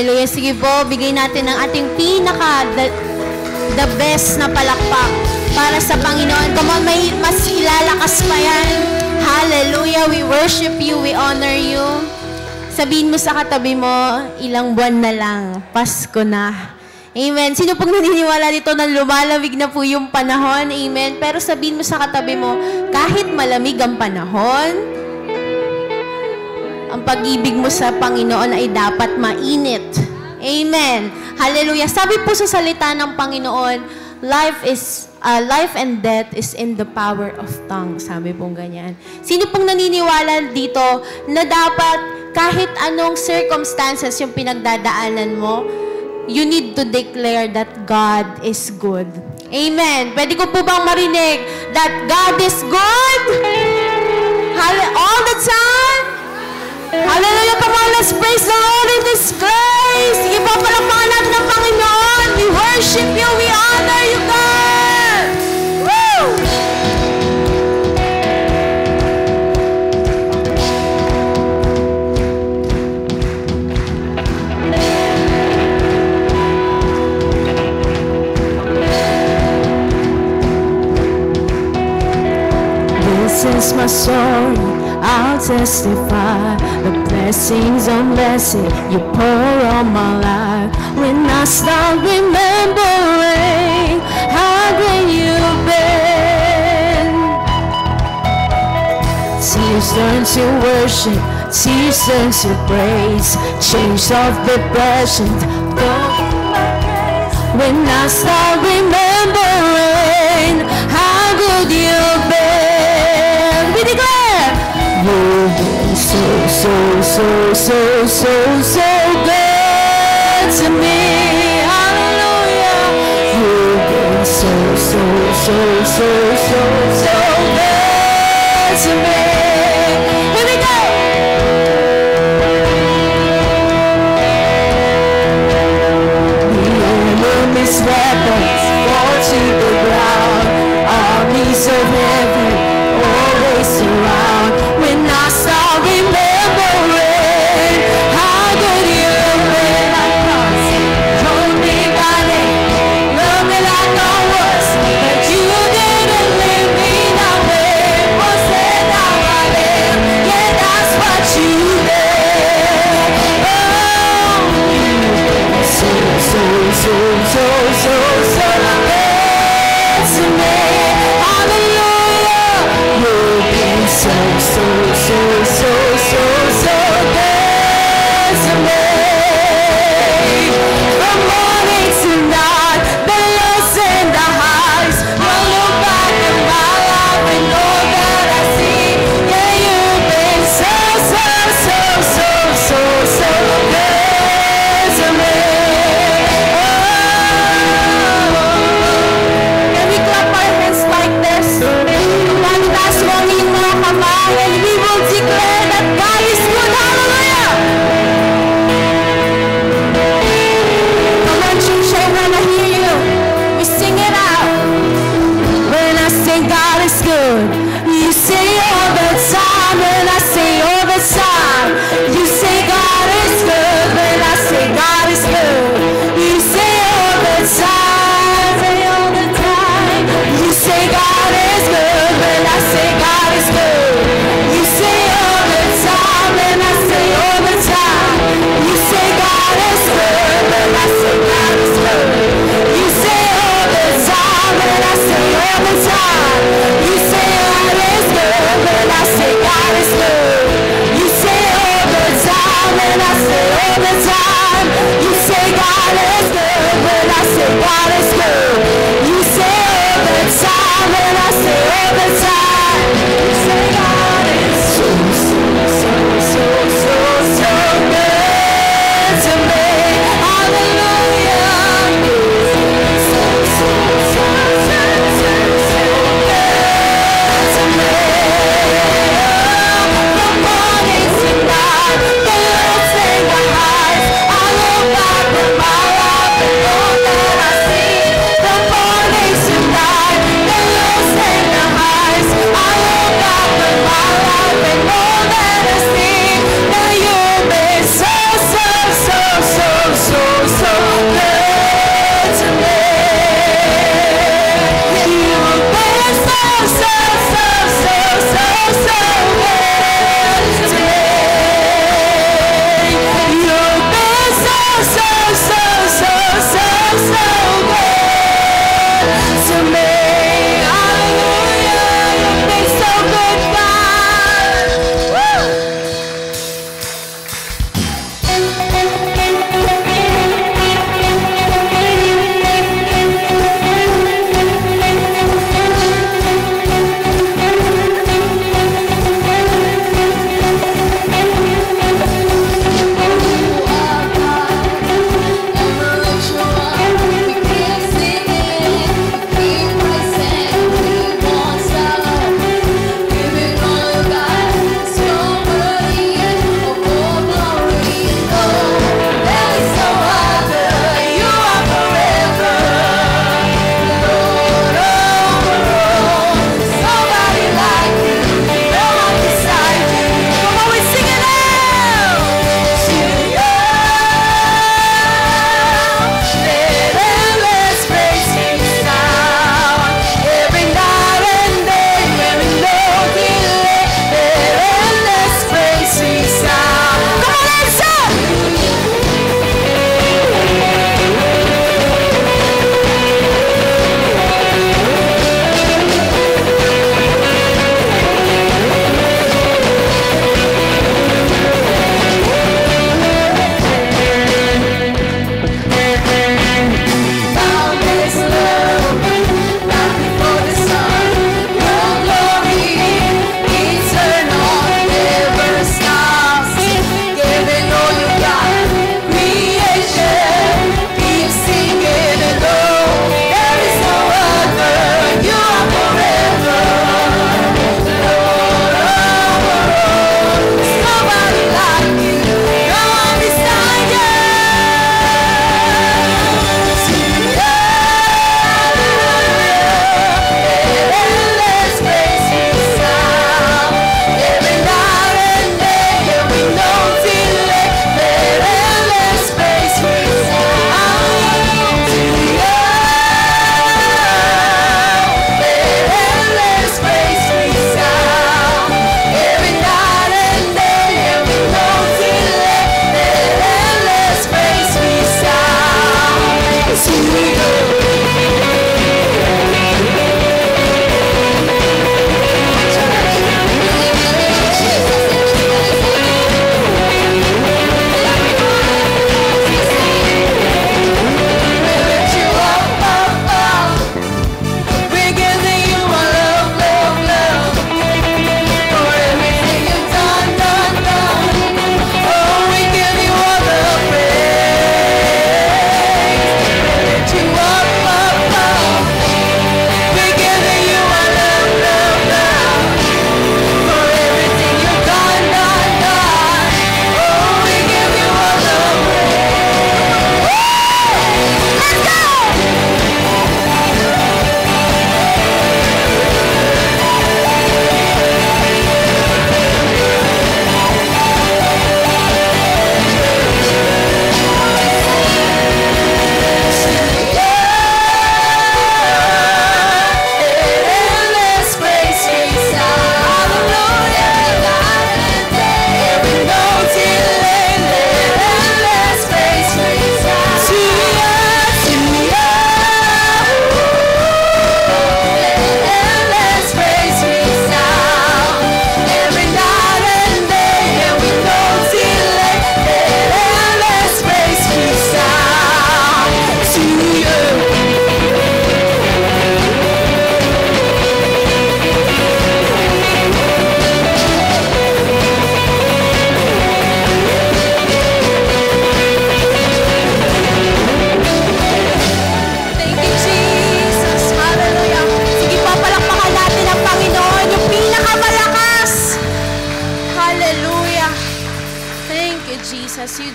Hallelujah. Sige po, bigay natin ang ating the best na palakpak para sa Panginoon. Come on, may mas ilalakas pa yan. Hallelujah. We worship you. We honor you. Sabihin mo sa katabi mo, ilang buwan na lang, Pasko na. Amen. Sino pong naniniwala dito na lumalamig na po yung panahon? Amen. Pero sabihin mo sa katabi mo, kahit malamig ang panahon, ang pag-ibig mo sa Panginoon ay dapat mainit. Amen. Hallelujah. Sabi po sa salita ng Panginoon, life and death is in the power of tongue. Sabi pong ganyan. Sino pong naniniwala dito na dapat kahit anong circumstances yung pinagdadaanan mo, you need to declare that God is good. Amen. Pwede ko po bang marinig that God is good? All the time? Hallelujah. Come on, let's praise the Lord in this place. Sige po, palakpakan natin ang Panginoon. We worship you. We honor you, God. Woo! This is my story, I'll testify the blessings on blessing you pour on my life. When I start remembering how great you've been, tears turn to worship, tears turn to praise, chains of depression broken my days. When I start remembering how good you've been, we declare you've been so good to me. Hallelujah. You've been so good to me. Here we go. The enemy's weapons fall to the ground. Armies of heaven always surround. When I start remembering how good you've been, I promise you, told me by name, love me like I was, but you didn't leave me. Now was said now I live, yeah, that's what you did. Oh, you've been so good to me. Hallelujah. You've been so good to me. From morning to night, the lows and the highs, I look back at my life and all that I see. Yeah, you've been so good to me. Can we clap our hands like this? Pagtas mo rin mga kamay, and we will declare that God is good. Hallelujah! Come on, church, I wanna hear you. We sing it out. When I say God is good, you say all the time. When I say all the time, you say God is good. When I say God is good, you say all the time. Say all the time. You say God is good. When I say God is good, you say all the time. When I say all the time, you say God is good. When I say God is good, you say all the time. When I say all the time, you say God is good. When I say God is good, you say all the time. When I say all the time, you say God is good. When I say God is good, you say all the time. When I say all the time, you say God is so good to me. Hallelujah. So good to me. From morning to night, the lows and the highs, I look back at my life and all that I see.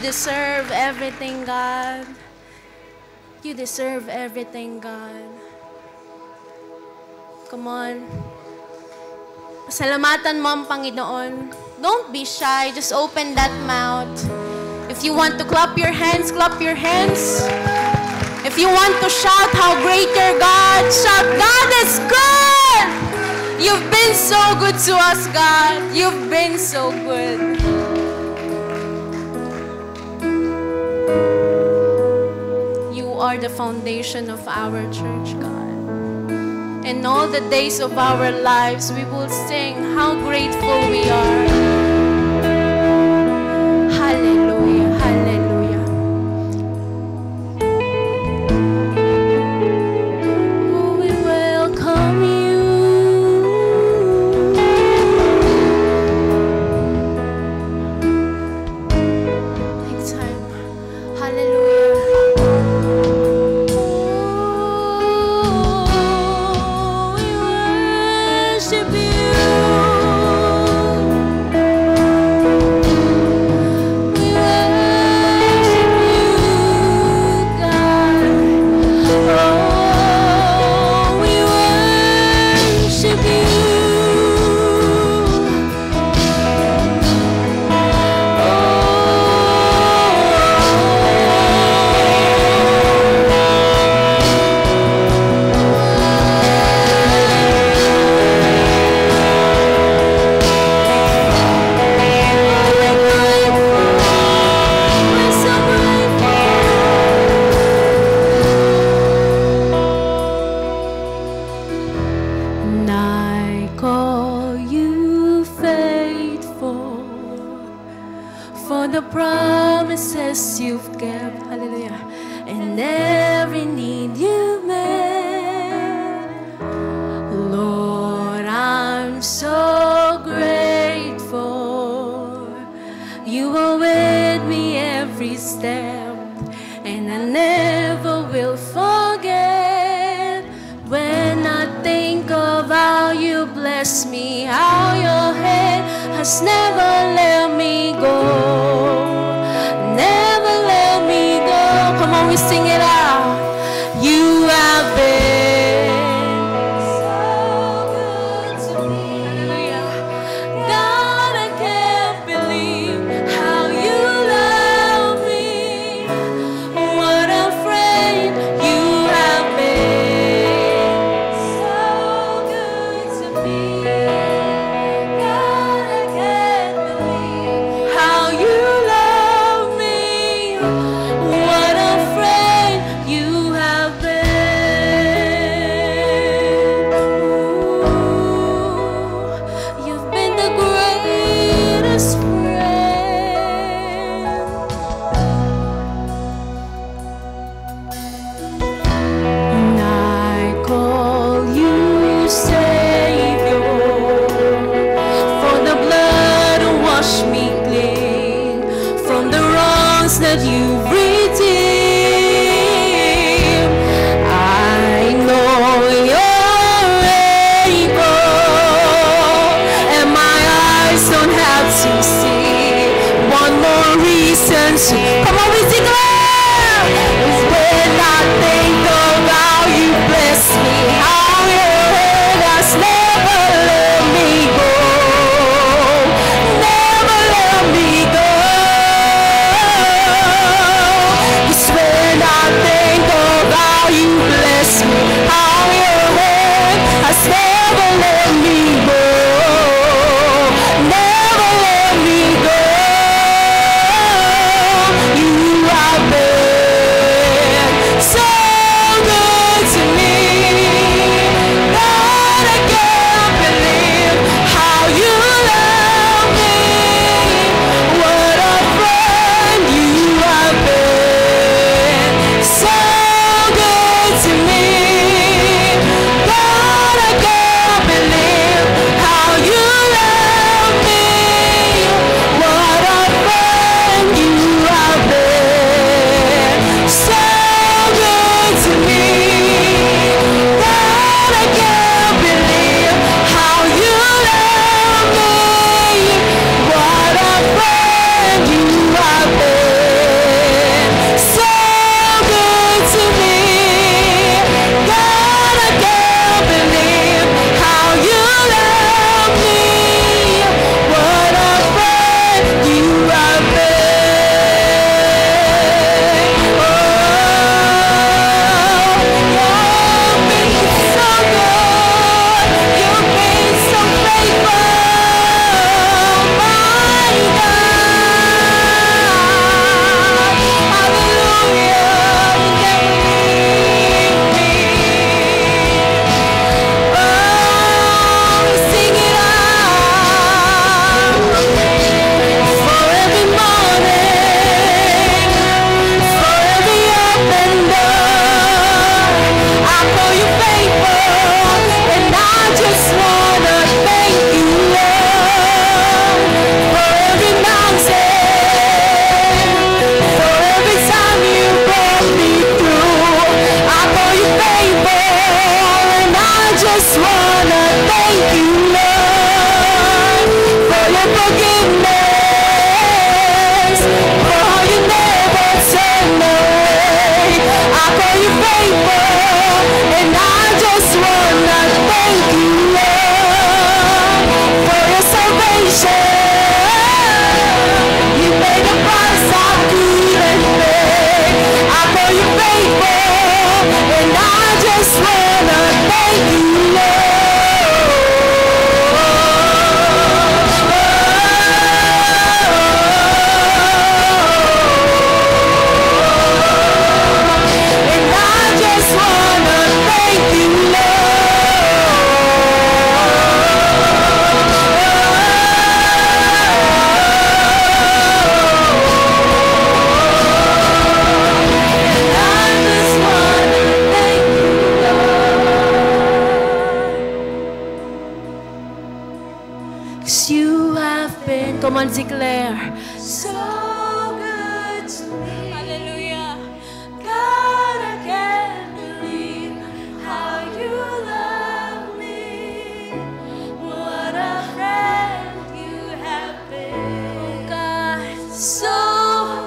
deserve everything, God. You deserve everything, God. Come on. Pasalamatan mo ang Panginoon. Don't be shy. Just open that mouth. If you want to clap your hands, clap your hands. If you want to shout how great your God, shout, God is good! You've been so good to us, God. You've been so good. You are the foundation of our church, God. And all the days of our lives, we will sing how grateful we are. Hallelujah, hallelujah. Oh, we welcome you. Take time. Hallelujah. You generations. Come on, we declare. It's when I think of how you bless me, how your hand has never let me go, never let me go. It's when I think of how you bless me, how your hand has never let me go, never let me go. You have been so good to me. God, I can't believe how you love me. What a friend you have been. So good to me. God, I can't believe how you love me. What a friend you have been. So good to me. God, I can't believe how you love me. What a friend you have been. So good to me. God, I can't believe how you love me. What a friend you have been. Oh, you've been so good. You've been so faithful, my God. Hallelujah. You never leave me. Oh, sing it out for every morning, for every up and down. I call you faithful, and I just wanna thank you, Lord, for every mountain, for every time you brought me through. I call you faithful, and I just wanna thank you, Lord, for your forgiveness, for how you never turned away. I call you faithful, and I just wanna thank you, Lord, for your salvation. You paid the price I couldn't pay. I call you faithful, and I just wanna thank you, and I just wanna thank you, Come on, declare. So good to me. Hallelujah. God, I can't believe how you love me. What a friend you have been. Oh God, so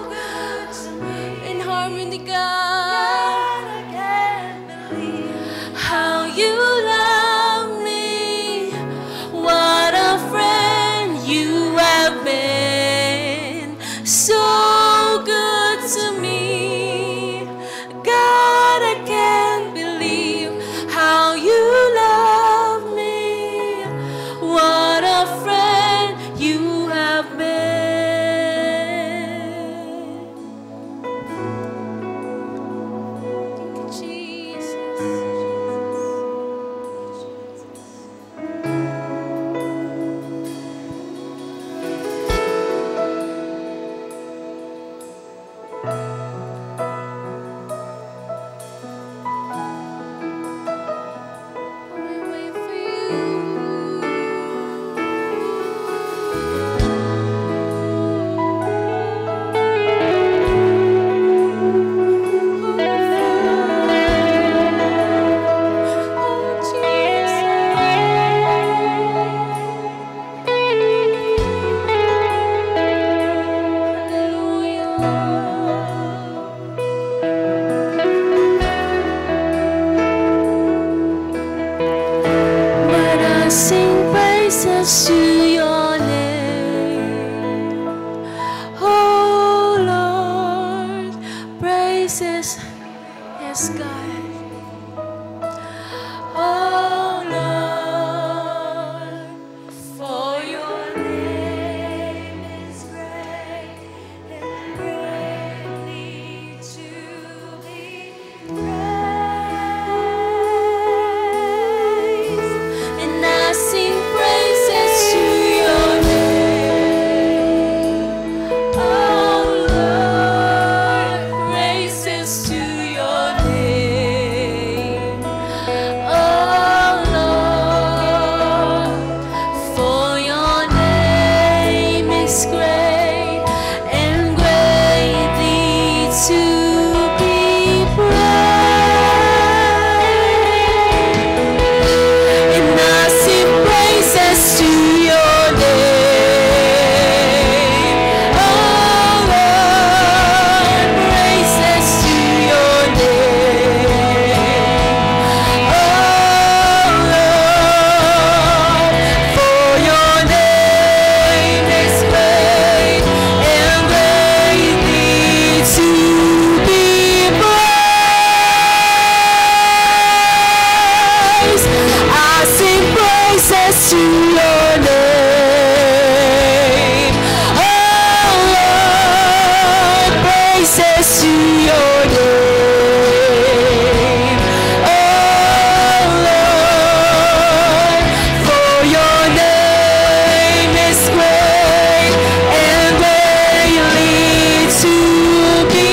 good to me. In harmony, God, I can't believe how you love me. What a friend you have been. praises to your name. Oh Lord, praises, yes God. Oh Lord, for your name is great and greatly to be praised. And I sing praises to your name. Oh Lord, praises to your name. Oh Lord, for your name is great and greatly to be praised. And I sing praises to your name. Oh Lord, praises to your name. Oh Lord, for your name is great and greatly to be praised. I sing praises to your name. Oh Lord, praises to your name. Oh Lord, for your name is great and greatly to be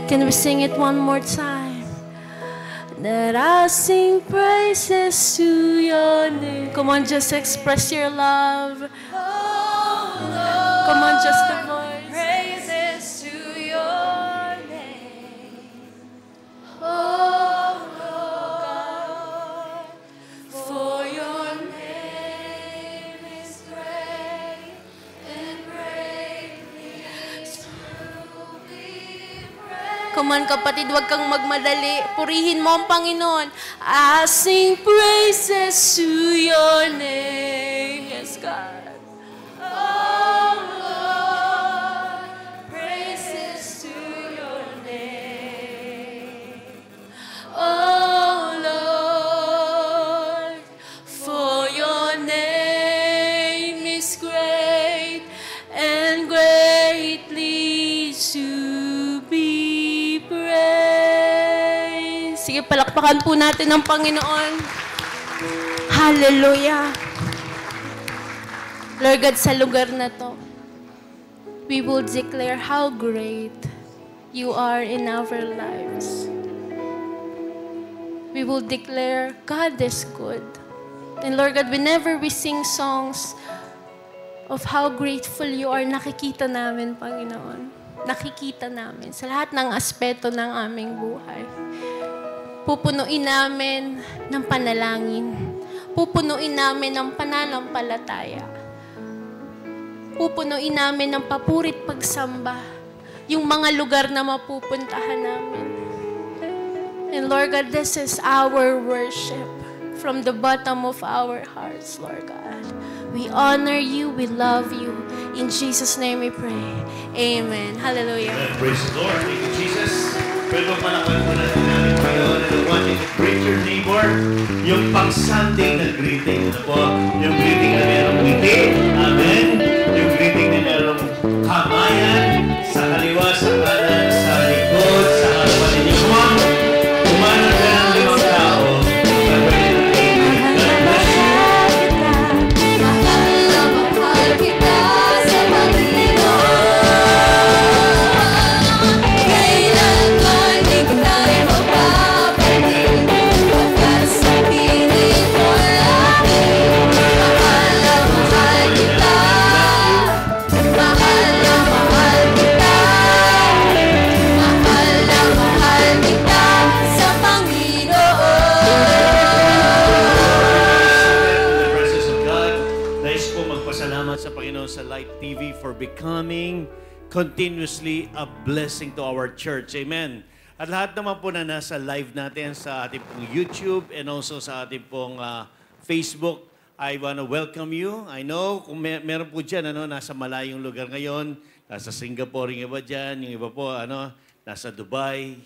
Can we sing it one more time? That I sing praises to your name. Come on, just express your love. Come on, just the voice. Praises to your name. Oh Lord, for your name is great and greatly to be praised. Come on, kapatid, huwag kang magmadali. Purihin mo ang Panginoon. I sing praises to your name. Yes, God. Oh Lord, Palakpakan po natin ang Panginoon. Hallelujah. Lord God, sa lugar na to, we will declare how great you are in our lives. We will declare, God is good. And Lord God, whenever we sing songs of how grateful you are, nakikita namin, Panginoon. Nakikita namin sa lahat ng aspeto ng aming buhay. Pupunuin namin ng panalangin. Pupunuin namin ng pananampalataya. Pupunuin namin ng papurit pagsamba yung mga lugar na mapupuntahan namin. And Lord God, this is our worship from the bottom of our hearts, Lord God. We honor you, we love you. In Jesus' name we pray. Amen. Hallelujah. Amen. Praise the Lord. Thank you, Jesus. Pwede mo palakpan mo natin namin ngayon. And I want you to greet your neighbor. Yung pang-Sunday na greeting. Ano po? Yung greeting na merong ngiti. Amen. Yung greeting na merong kamayan. Sa kaliwa, sa kanan, sa likod, sa harapan ninyo. Kumana ka ng 5 tao. Sa Light TV for becoming continuously a blessing to our church. Amen. At lahat naman po na nasa live natin sa ating pong YouTube and also sa ating pong Facebook, I want to welcome you. I know kung meron po dyan, nasa malayong lugar ngayon, nasa Singapore yung iba dyan, yung iba po, nasa Dubai.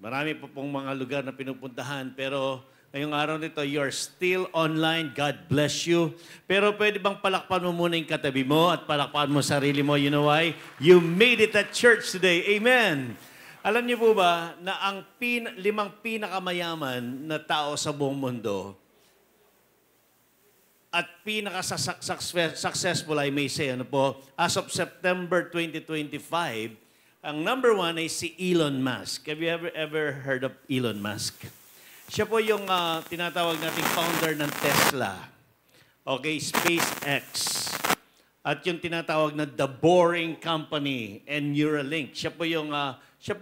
Marami po pong mga lugar na pinupuntahan, pero ngayong araw nito, you're still online. God bless you. Pero pwede bang palakpan mo muna yung katabi mo at palakpan mo sarili mo? You know why? You made it at church today. Amen. Alam niyo po ba na ang 5 pinakamayaman na tao sa buong mundo at pinaka-successful, I may say, as of September 2025, ang number 1 ay si Elon Musk. Have you ever heard of Elon Musk? Siya po yung tinatawag nating founder ng Tesla. Okay, SpaceX. At yung tinatawag na The Boring Company and Neuralink. Siya po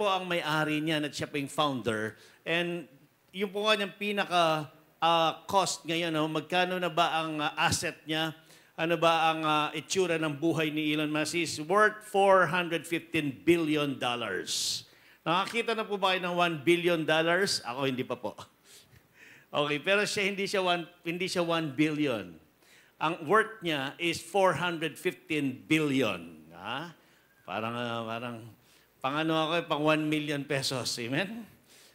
ang may-ari niyan at siya po yung founder. And yung po kanyang pinaka cost ngayon, magkano na ba ang asset niya? Ano ba ang itsura ng buhay ni Elon Musk? Is worth $415 billion. Nakakita na po ba kayo ng $1 billion? Ako hindi pa po. Okay, pero hindi siya 1 billion. Ang worth niya is 415 billion. Parang pang 1 million pesos. Amen?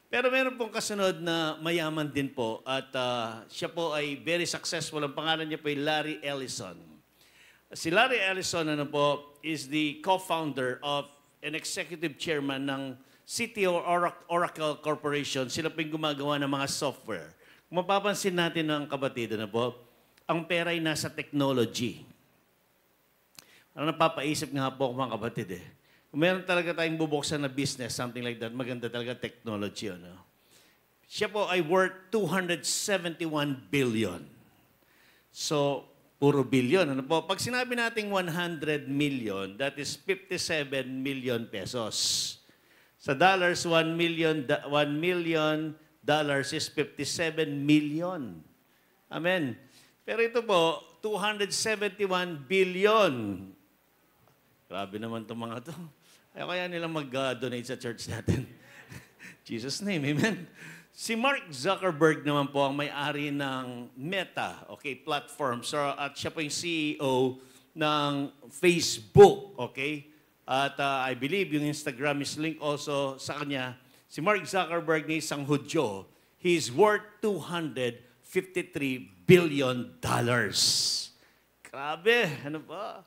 Pero meron pong kasunod na mayaman din po at siya po ay very successful. Ang pangalan niya po ay Larry Ellison. Si Larry Ellison is the co-founder of an executive chairman ng City Oracle Corporation. Sila po yung gumagawa ng mga software. Kung mapapansin natin ng kapatid, ang pera ay nasa technology. Napapaisip nga po ako mga kapatid Kung meron talaga tayong bubuksan na business, something like that, maganda talaga technology. Siya po ay worth 271 billion. So, puro billion. Pag sinabi nating 100 million, that is 57 million pesos. Sa dollars, $1 million is 57 million. Amen. Pero ito po, 271 billion. Grabe naman itong mga ito. Kaya nilang mag-donate sa church natin. Jesus' name, amen. Si Mark Zuckerberg naman po ang may-ari ng Meta, platform. So, at siya po yung CEO ng Facebook, At I believe yung Instagram is linked also sa kanya. Si Mark Zuckerberg na isang Hudyo, he's worth $253 billion. Grabe, ano ba?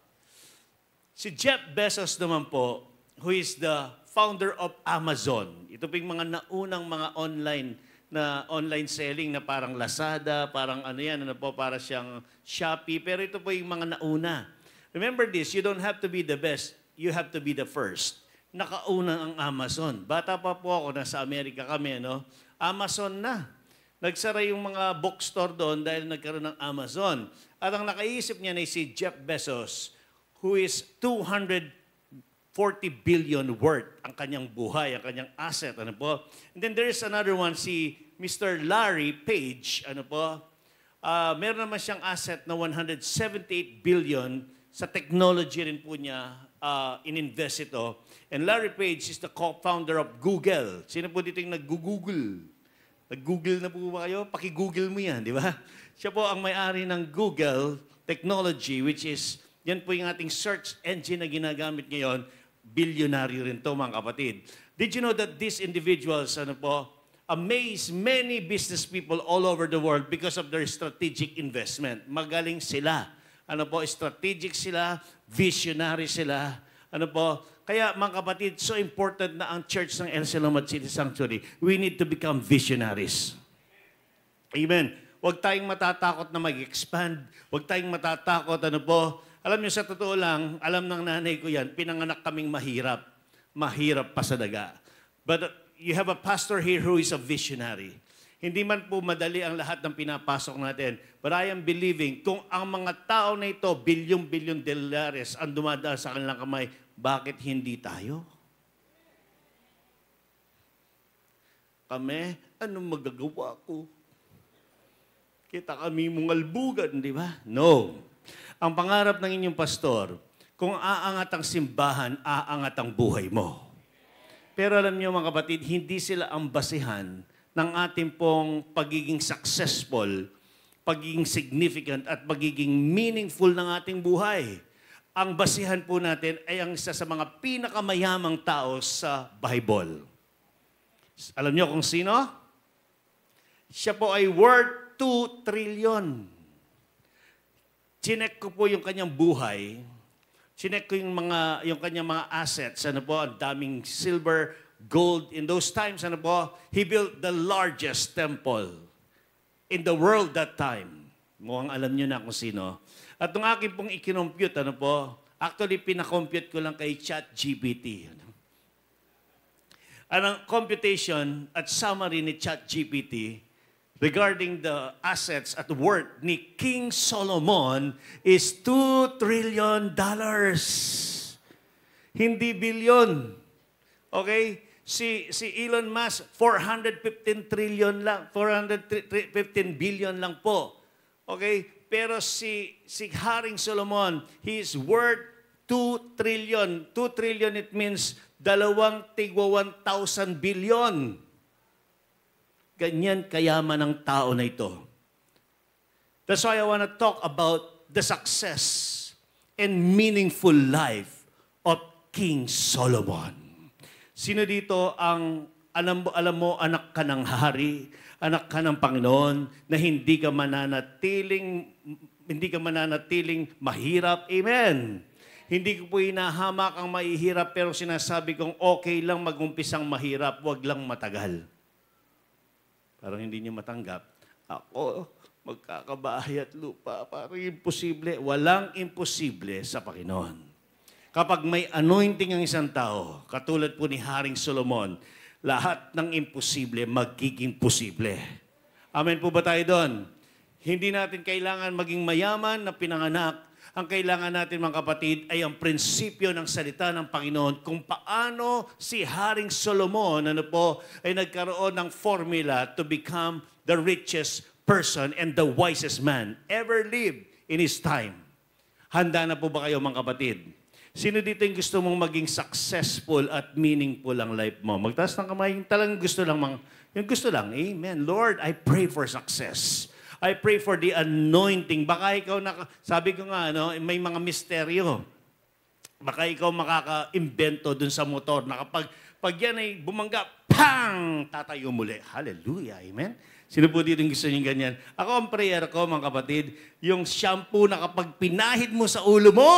Si Jeff Bezos naman po, who is the founder of Amazon. Ito po yung mga naunang mga online na online selling na parang Lazada, parang ano yan, ano po, para siyang Shopee. Pero ito po yung mga nauna. Remember this, you don't have to be the best, you have to be the first. Nakauna ang Amazon. Bata pa po ako, nasa Amerika kami, no? Amazon na. Nagsara yung mga bookstore doon dahil nagkaroon ng Amazon. At ang nakaisip niya na si Jeff Bezos, who is 240 billion worth ang kanyang buhay, ang kanyang asset. Ano po? And then there is another one, si Mr. Larry Page. Ano po? Meron naman siyang asset na 178 billion sa technology rin po niya ininvest ito. And Larry Page is the co-founder of Google. Sino po dito yung nag-Google? Nag-Google na po ba kayo? Paki-Google mo yan, di ba? Siya po ang may-ari ng Google technology, which is, yan po yung ating search engine na ginagamit ngayon. Bilyonaryo rin to, mga kapatid. Did you know that these individuals, ano po, amaze many business people all over the world because of their strategic investment? Magaling sila. Ano po, strategic sila, visionary sila. Ano po, kaya mga kapatid, so important na ang church ng El Salamat City Sanctuary. We need to become visionaries. Amen. Huwag tayong matatakot na mag-expand. Huwag tayong matatakot, ano po. Alam niyo, sa totoo lang, alam ng nanay ko yan, pinanganak kaming mahirap. Mahirap pa sa daga. But you have a pastor here who is a visionary. Hindi man po madali ang lahat ng pinapasok natin. But I am believing, kung ang mga tao na ito, bilyon-bilyon dolares ang dumadaan sa kanilang kamay, bakit hindi tayo? Kami, anong magagawa ko? Kita kami mong albugan, di ba? No. Ang pangarap ng inyong pastor, kung aangat ang simbahan, aangat ang buhay mo. Pero alam niyo mga kapatid, hindi sila ang basihan ng ating pong pagiging successful, pagiging significant, at pagiging meaningful ng ating buhay. Ang basihan po natin ay ang isa sa mga pinakamayamang tao sa Bible. Alam niyo kung sino? Siya po ay worth 2 trillion. Chinek ko po yung kanyang buhay. Chinek ko yung kanyang mga assets. Ano po, ang daming silver, gold. In those times, ano po, he built the largest temple in the world that time. Mukhang alam niyo na kung sino. At nung akin pong ikinompute, ano po, actually, pinakompute ko lang kay ChatGPT. Ang computation at summary ni ChatGPT regarding the assets at worth ni King Solomon is $2 trillion. Hindi bilyon. Okay? Si Elon Musk, 415 trillion lang, 415 billion lang po. Okay? Pero si Haring Solomon, he is worth 2 trillion. 2 trillion, it means 1,000 billion. Ganyan kayaman ng tao na ito. That's why I want to talk about the success and meaningful life of King Solomon. Sino dito ang, alam mo, anak ka ng hari, anak ka ng Panginoon, na hindi ka mananatiling mahirap. Amen. Hindi ko po hinahamak ang mahihirap, pero sinasabi kong okay lang mag-umpisang mahirap, wag lang matagal. Parang hindi niyo matanggap. Ako, magkakabahay at lupa, parang imposible. Walang imposible sa Panginoon. Kapag may anointing ang isang tao, katulad po ni Haring Solomon, lahat ng imposible magiging posible. Amen po ba tayo doon? Hindi natin kailangan maging mayaman na pinanganak. Ang kailangan natin, mga kapatid, ay ang prinsipyo ng salita ng Panginoon kung paano si Haring Solomon ay nagkaroon ng formula to become the richest person and the wisest man ever lived in his time. Handa na po ba kayo, mga kapatid? Sino dito yung gusto mong maging successful at meaningful ang life mo? Magtaas ng kamay, yung talagang gusto lang. Yung gusto lang, amen. Lord, I pray for success. I pray for the anointing. Baka ikaw, sabi ko nga, may mga misteryo. Baka ikaw makaka-invento dun sa motor na kapag yan ay bumangga, pang! Tatayo muli. Hallelujah, amen. Sino po dito yung gusto niyo ganyan? Ako, ang prayer ko, mga kapatid, yung shampoo na kapag pinahid mo sa ulo mo,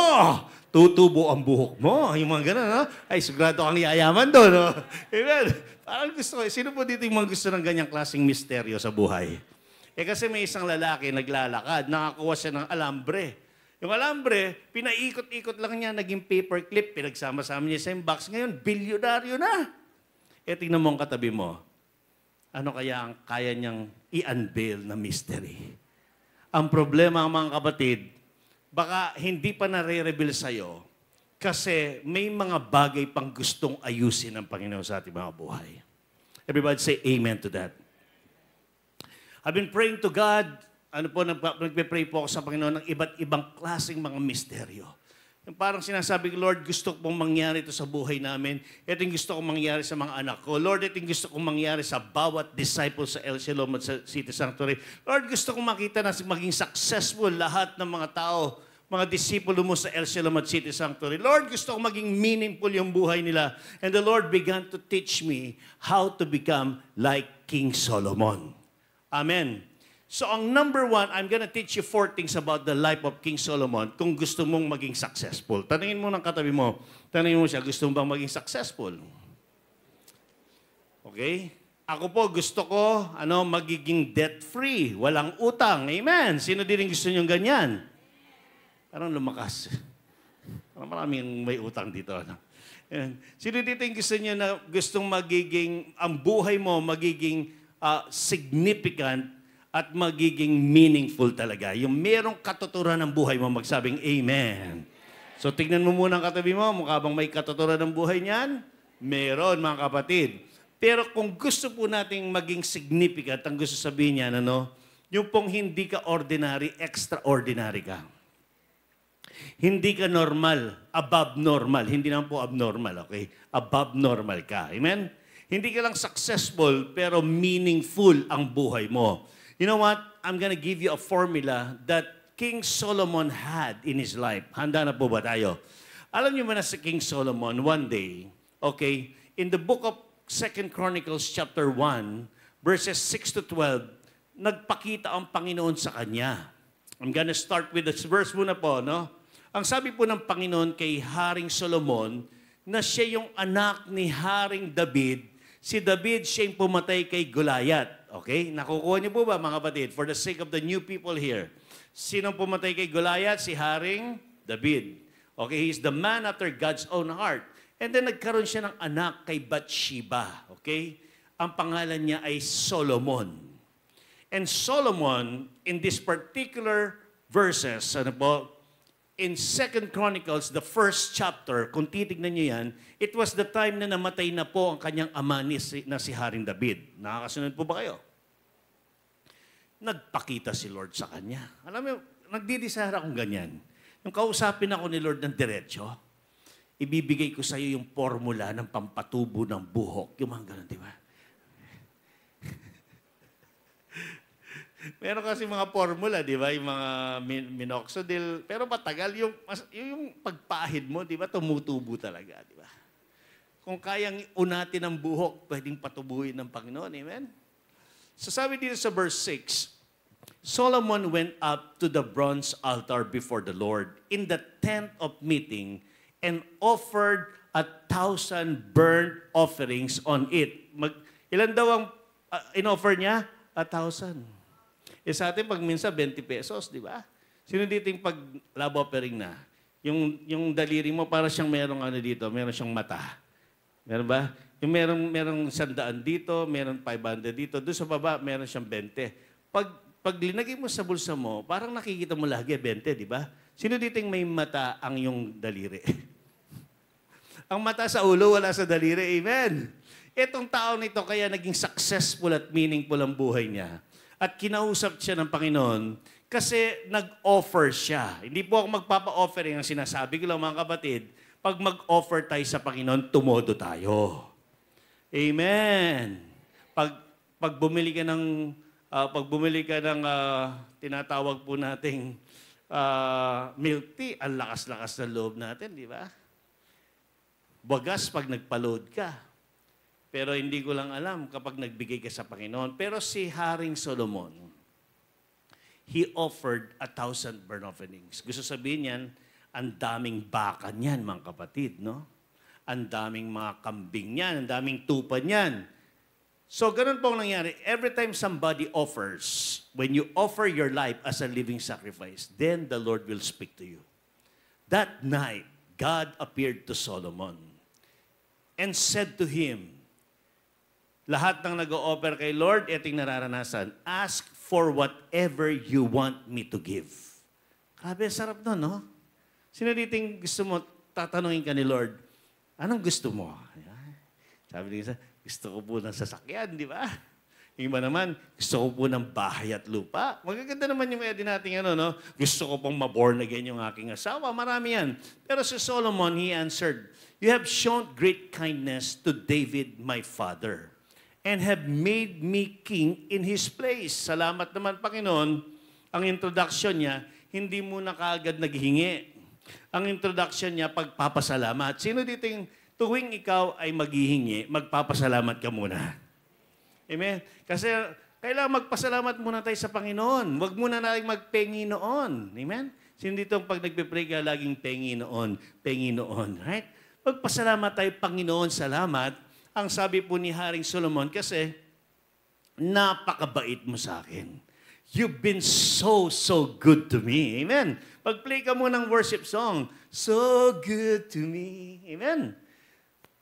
tutubo ang buhok mo. Yung mga ganun, no? Ay, sigurado kang yayaman doon, no? Amen. Parang gusto ko, sino po dito yung mga gusto ng ganyang klaseng misteryo sa buhay? Kasi may isang lalaki naglalakad, nakakuha siya ng alambre. Yung alambre, pinaikot-ikot lang niya, naging paperclip, pinagsama-sama niya sa box. Ngayon, bilyonaryo na. Tingnan mo ang katabi mo. Ano kaya ang kaya niyang i-unveil na mystery? Ang problema, mga kapatid, baka hindi pa nare-reveal sa'yo kasi may mga bagay pang gustong ayusin ng Panginoon sa ating mga buhay. Everybody say amen to that. I've been praying to God. Nagpe-pray po ako sa Panginoon ng iba't ibang klaseng mga misteryo. Yung parang sinasabi ko, Lord, gusto kong mangyari ito sa buhay namin. Ito yung gusto kong mangyari sa mga anak ko. Lord, ito yung gusto kong mangyari sa bawat disciple sa El Shalom at sa City Sanctuary. Lord, gusto kong makita na maging successful lahat ng mga tao, mga disipulo mo sa El Shalom at City Sanctuary. Lord, gusto kong maging meaningful yung buhay nila. And the Lord began to teach me how to become like King Solomon. Amen. So ang number one, I'm gonna teach you 4 things about the life of King Solomon kung gusto mong maging successful. Tanungin mo ng katabi mo, tanungin mo siya, gusto mo bang maging successful? Okay? Ako po, gusto ko magiging debt-free, walang utang. Amen. Sino din gusto niyong ganyan? Parang lumakas. Parang maraming may utang dito. Sino dito yung gusto niyo na gustong magiging, ang buhay mo magiging significant at magiging meaningful talaga. Yung merong katuturan ng buhay mo, magsabing amen. So tignan mo muna ang katabi mo, mukha bang may katuturan ng buhay niyan? Meron, mga kapatid. Pero kung gusto po nating maging significant, ang gusto sabihin niyan, yung pong hindi ka ordinary, extraordinary ka. Hindi ka normal, above normal. Hindi naman po abnormal, okay? Above normal ka. Amen? Hindi ka lang successful, pero meaningful ang buhay mo. You know what? I'm gonna give you a formula that King Solomon had in his life. Handa na po ba tayo? Alam niyo ba na si King Solomon, one day, okay, in the book of 2 Chronicles chapter 1, verses 6 to 12, nagpakita ang Panginoon sa kanya. I'm gonna start with this verse muna po, no? Ang sabi po ng Panginoon kay Haring Solomon, na siya yung anak ni Haring David. Si David, siya yung pumatay kay Goliath. Okay? Nakukuha niyo po ba, mga kapatid? For the sake of the new people here. Sinong pumatay kay Goliath? Si Haring David. Okay? He's the man after God's own heart. And then nagkaroon siya ng anak kay Bathsheba. Okay? Ang pangalan niya ay Solomon. And Solomon, in this particular verses, in 2 Chronicles, the first chapter, kung titignan niyo yan, it was the time na namatay na po ang kanyang ama na si Haring David. Nakakasunod po ba kayo? Nagpakita si Lord sa kanya. Alam mo, nagdidesire akong ganyan. Yung kausapin ako ni Lord ng diretso, ibibigay ko sa iyo yung formula ng pampatubo ng buhok. Yung mga ganun, di ba? Meron kasi mga formula, di ba? Yung mga minoxidil. Pero matagal, yung pagpahid mo, di ba? Tumutubo talaga, di ba? Kung kayang unatin ang buhok, pwedeng patubuhin ng Panginoon. Amen? So sabi dito sa verse 6, Solomon went up to the bronze altar before the Lord in the tent of meeting and offered 1,000 burnt offerings on it. Ilan daw ang in-offer niya? 1,000. Sa atin, pag minsan, 20 pesos, di ba? Sino dito yung pag love offering na? Yung daliri mo, para siyang merong dito, meron siyang mata. Meron ba? Yung merong 100 dito, meron 500 dito. Doon sa baba, meron siyang 20. Pag linagay mo sa bulsa mo, parang nakikita mo lagi 20, di ba? Sino dito yung may mata ang yung daliri? Ang mata sa ulo, wala sa daliri. Amen? Itong tao nito, kaya naging successful at meaningful ang buhay niya. At kinausap siya ng Panginoon kasi nag-offer siya. Hindi po ako magpapa-offering. Ang sinasabi ko lang, mga kapatid, pag mag-offer tayo sa Panginoon, tumodo tayo. Amen. Pag bumili ka ng tinatawag po nating milk tea, ang lakas-lakas ng loob natin, di ba? Bagas pag nagpa-load ka. Pero hindi ko lang alam kapag nagbigay ka sa Panginoon. Pero si Haring Solomon, he offered 1,000 burnt offerings. Gusto sabihin yan, ang daming baka niyan, mga kapatid, no? Ang daming mga kambing niyan, ang daming tupa niyan. So, ganun po ang nangyari. Every time somebody offers, when you offer your life as a living sacrifice, then the Lord will speak to you. That night, God appeared to Solomon and said to him, lahat ng nag-o-offer kay Lord, eting nararanasan, ask for whatever you want me to give. Grabe, sarap nun, no? Sino diting gusto mo, tatanungin ka ni Lord, anong gusto mo? Sabi niya, gusto ko po ng sasakyan, di ba? Yung iba naman, gusto ko po ng bahay at lupa. Magaganda naman yung din natin, no? Gusto ko pong ma-born again yung aking asawa. Marami yan. Pero si Solomon, he answered, you have shown great kindness to David, my father, and have made me king in his place. Salamat naman, Panginoon. Ang introduction niya, hindi muna kaagad naghingi. Ang introduction niya, pagpapasalamat. Sino dito yung tuwing ikaw ay maghihingi, magpapasalamat ka muna? Amen? Kasi kailangan magpasalamat muna tayo sa Panginoon. Huwag muna natin magpengi noon. Amen? Sino dito pag nagpe-pray ka, laging pengi noon, pengi noon. Right? Magpasalamat tayo, Panginoon, salamat. Ang sabi po ni Haring Solomon, kasi napakabait mo sa akin. You've been so, so good to me. Amen. Pag-play ka mo ng worship song, so good to me. Amen.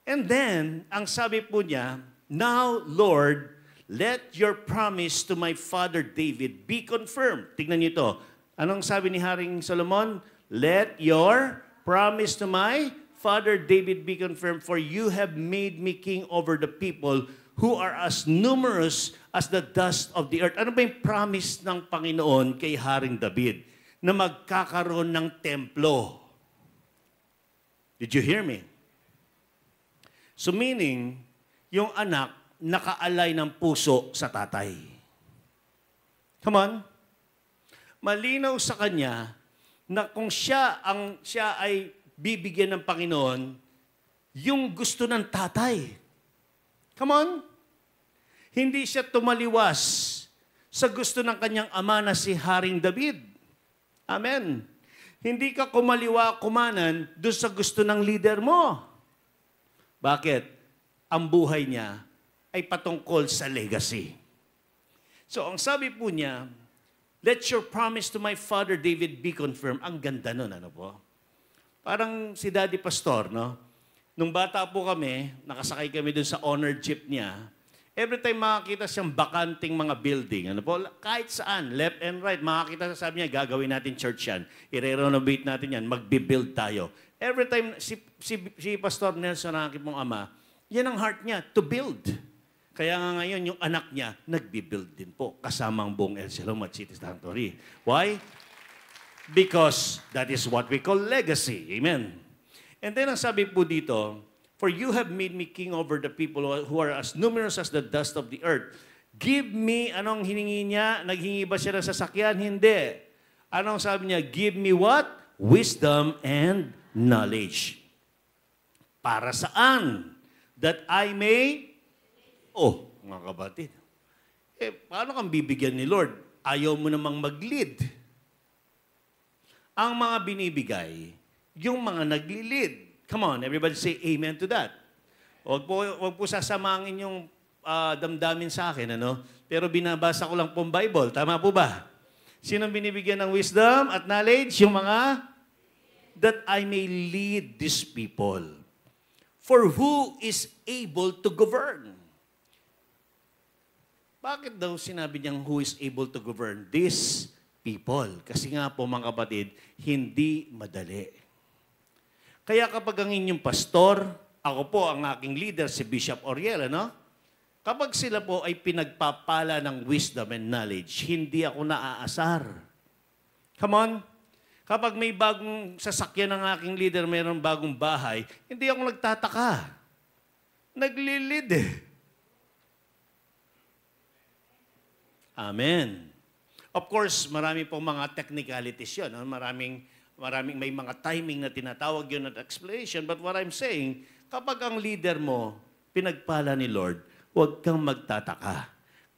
And then, ang sabi po niya, now, Lord, let your promise to my father David be confirmed. Tignan niyo ito. Anong sabi ni Haring Solomon? Let your promise to my Father David be confirmed, for you have made me king over the people who are as numerous as the dust of the earth. Ano ba yung promise ng Panginoon kay Haring David? Na magkakaroon ng templo. Did you hear me? So meaning, yung anak nakaalay ng puso sa tatay. Come on. Malinaw sa kanya na kung siya ay bibigyan ng Panginoon yung gusto ng tatay. Come on. Hindi siya tumaliwas sa gusto ng kanyang ama na si Haring David. Amen. Hindi ka kumanan doon sa gusto ng leader mo. Bakit? Ang buhay niya ay patungkol sa legacy. So, ang sabi po niya, let your promise to my father David be confirmed. Ang ganda nun, ano po? Parang si Daddy Pastor, no? Nung bata po kami, nakasakay kami dun sa honor jeep niya. Every time makakita siyang bakanting mga building, ano po, kahit saan, left and right, makakita sa sabi niya, gagawin natin church yan. I-renovate natin yan, magbe-build tayo. Every time, si Pastor Nelson, ang aking pong ama, yan ang heart niya, to build. Kaya nga ngayon, yung anak niya, nagbe-build din po, kasamang buong El Shalom at City Sanctuary. Why? Because that is what we call legacy. Amen. And then ang sabi po dito, for you have made me king over the people who are as numerous as the dust of the earth. Give me, anong hiningi niya? Naghingi ba siya ng sasakyan? Hindi. Anong sabi niya? Give me what? Wisdom and knowledge. Para saan? That I may... Oh, mga kapatid. Paano kang bibigyan ni Lord? Ayaw mo namang mag-lead. Ang mga binibigay, yung mga nagli-lead. Come on, everybody say amen to that. Huwag po sasamangin yung damdamin sa akin, ano? Pero binabasa ko lang pong Bible. Tama po ba? Sino binibigyan ng wisdom at knowledge? Yung mga that I may lead these people. For who is able to govern? Bakit daw sinabi niyang who is able to govern? This people. Kasi nga po mga kapatid, hindi madali. Kaya kapag ang inyong pastor, ako po ang aking leader, si Bishop Oriel, ano? Kapag sila po ay pinagpapala ng wisdom and knowledge, hindi ako naaasar. Come on. Kapag may bagong sasakyan ng aking leader, mayroong bagong bahay, hindi ako nagtataka. Naglilid eh. Amen. Of course, marami pong mga technicalities yun. Maraming may mga timing na tinatawag yun at explanation. But what I'm saying, kapag ang leader mo pinagpala ni Lord, huwag kang magtataka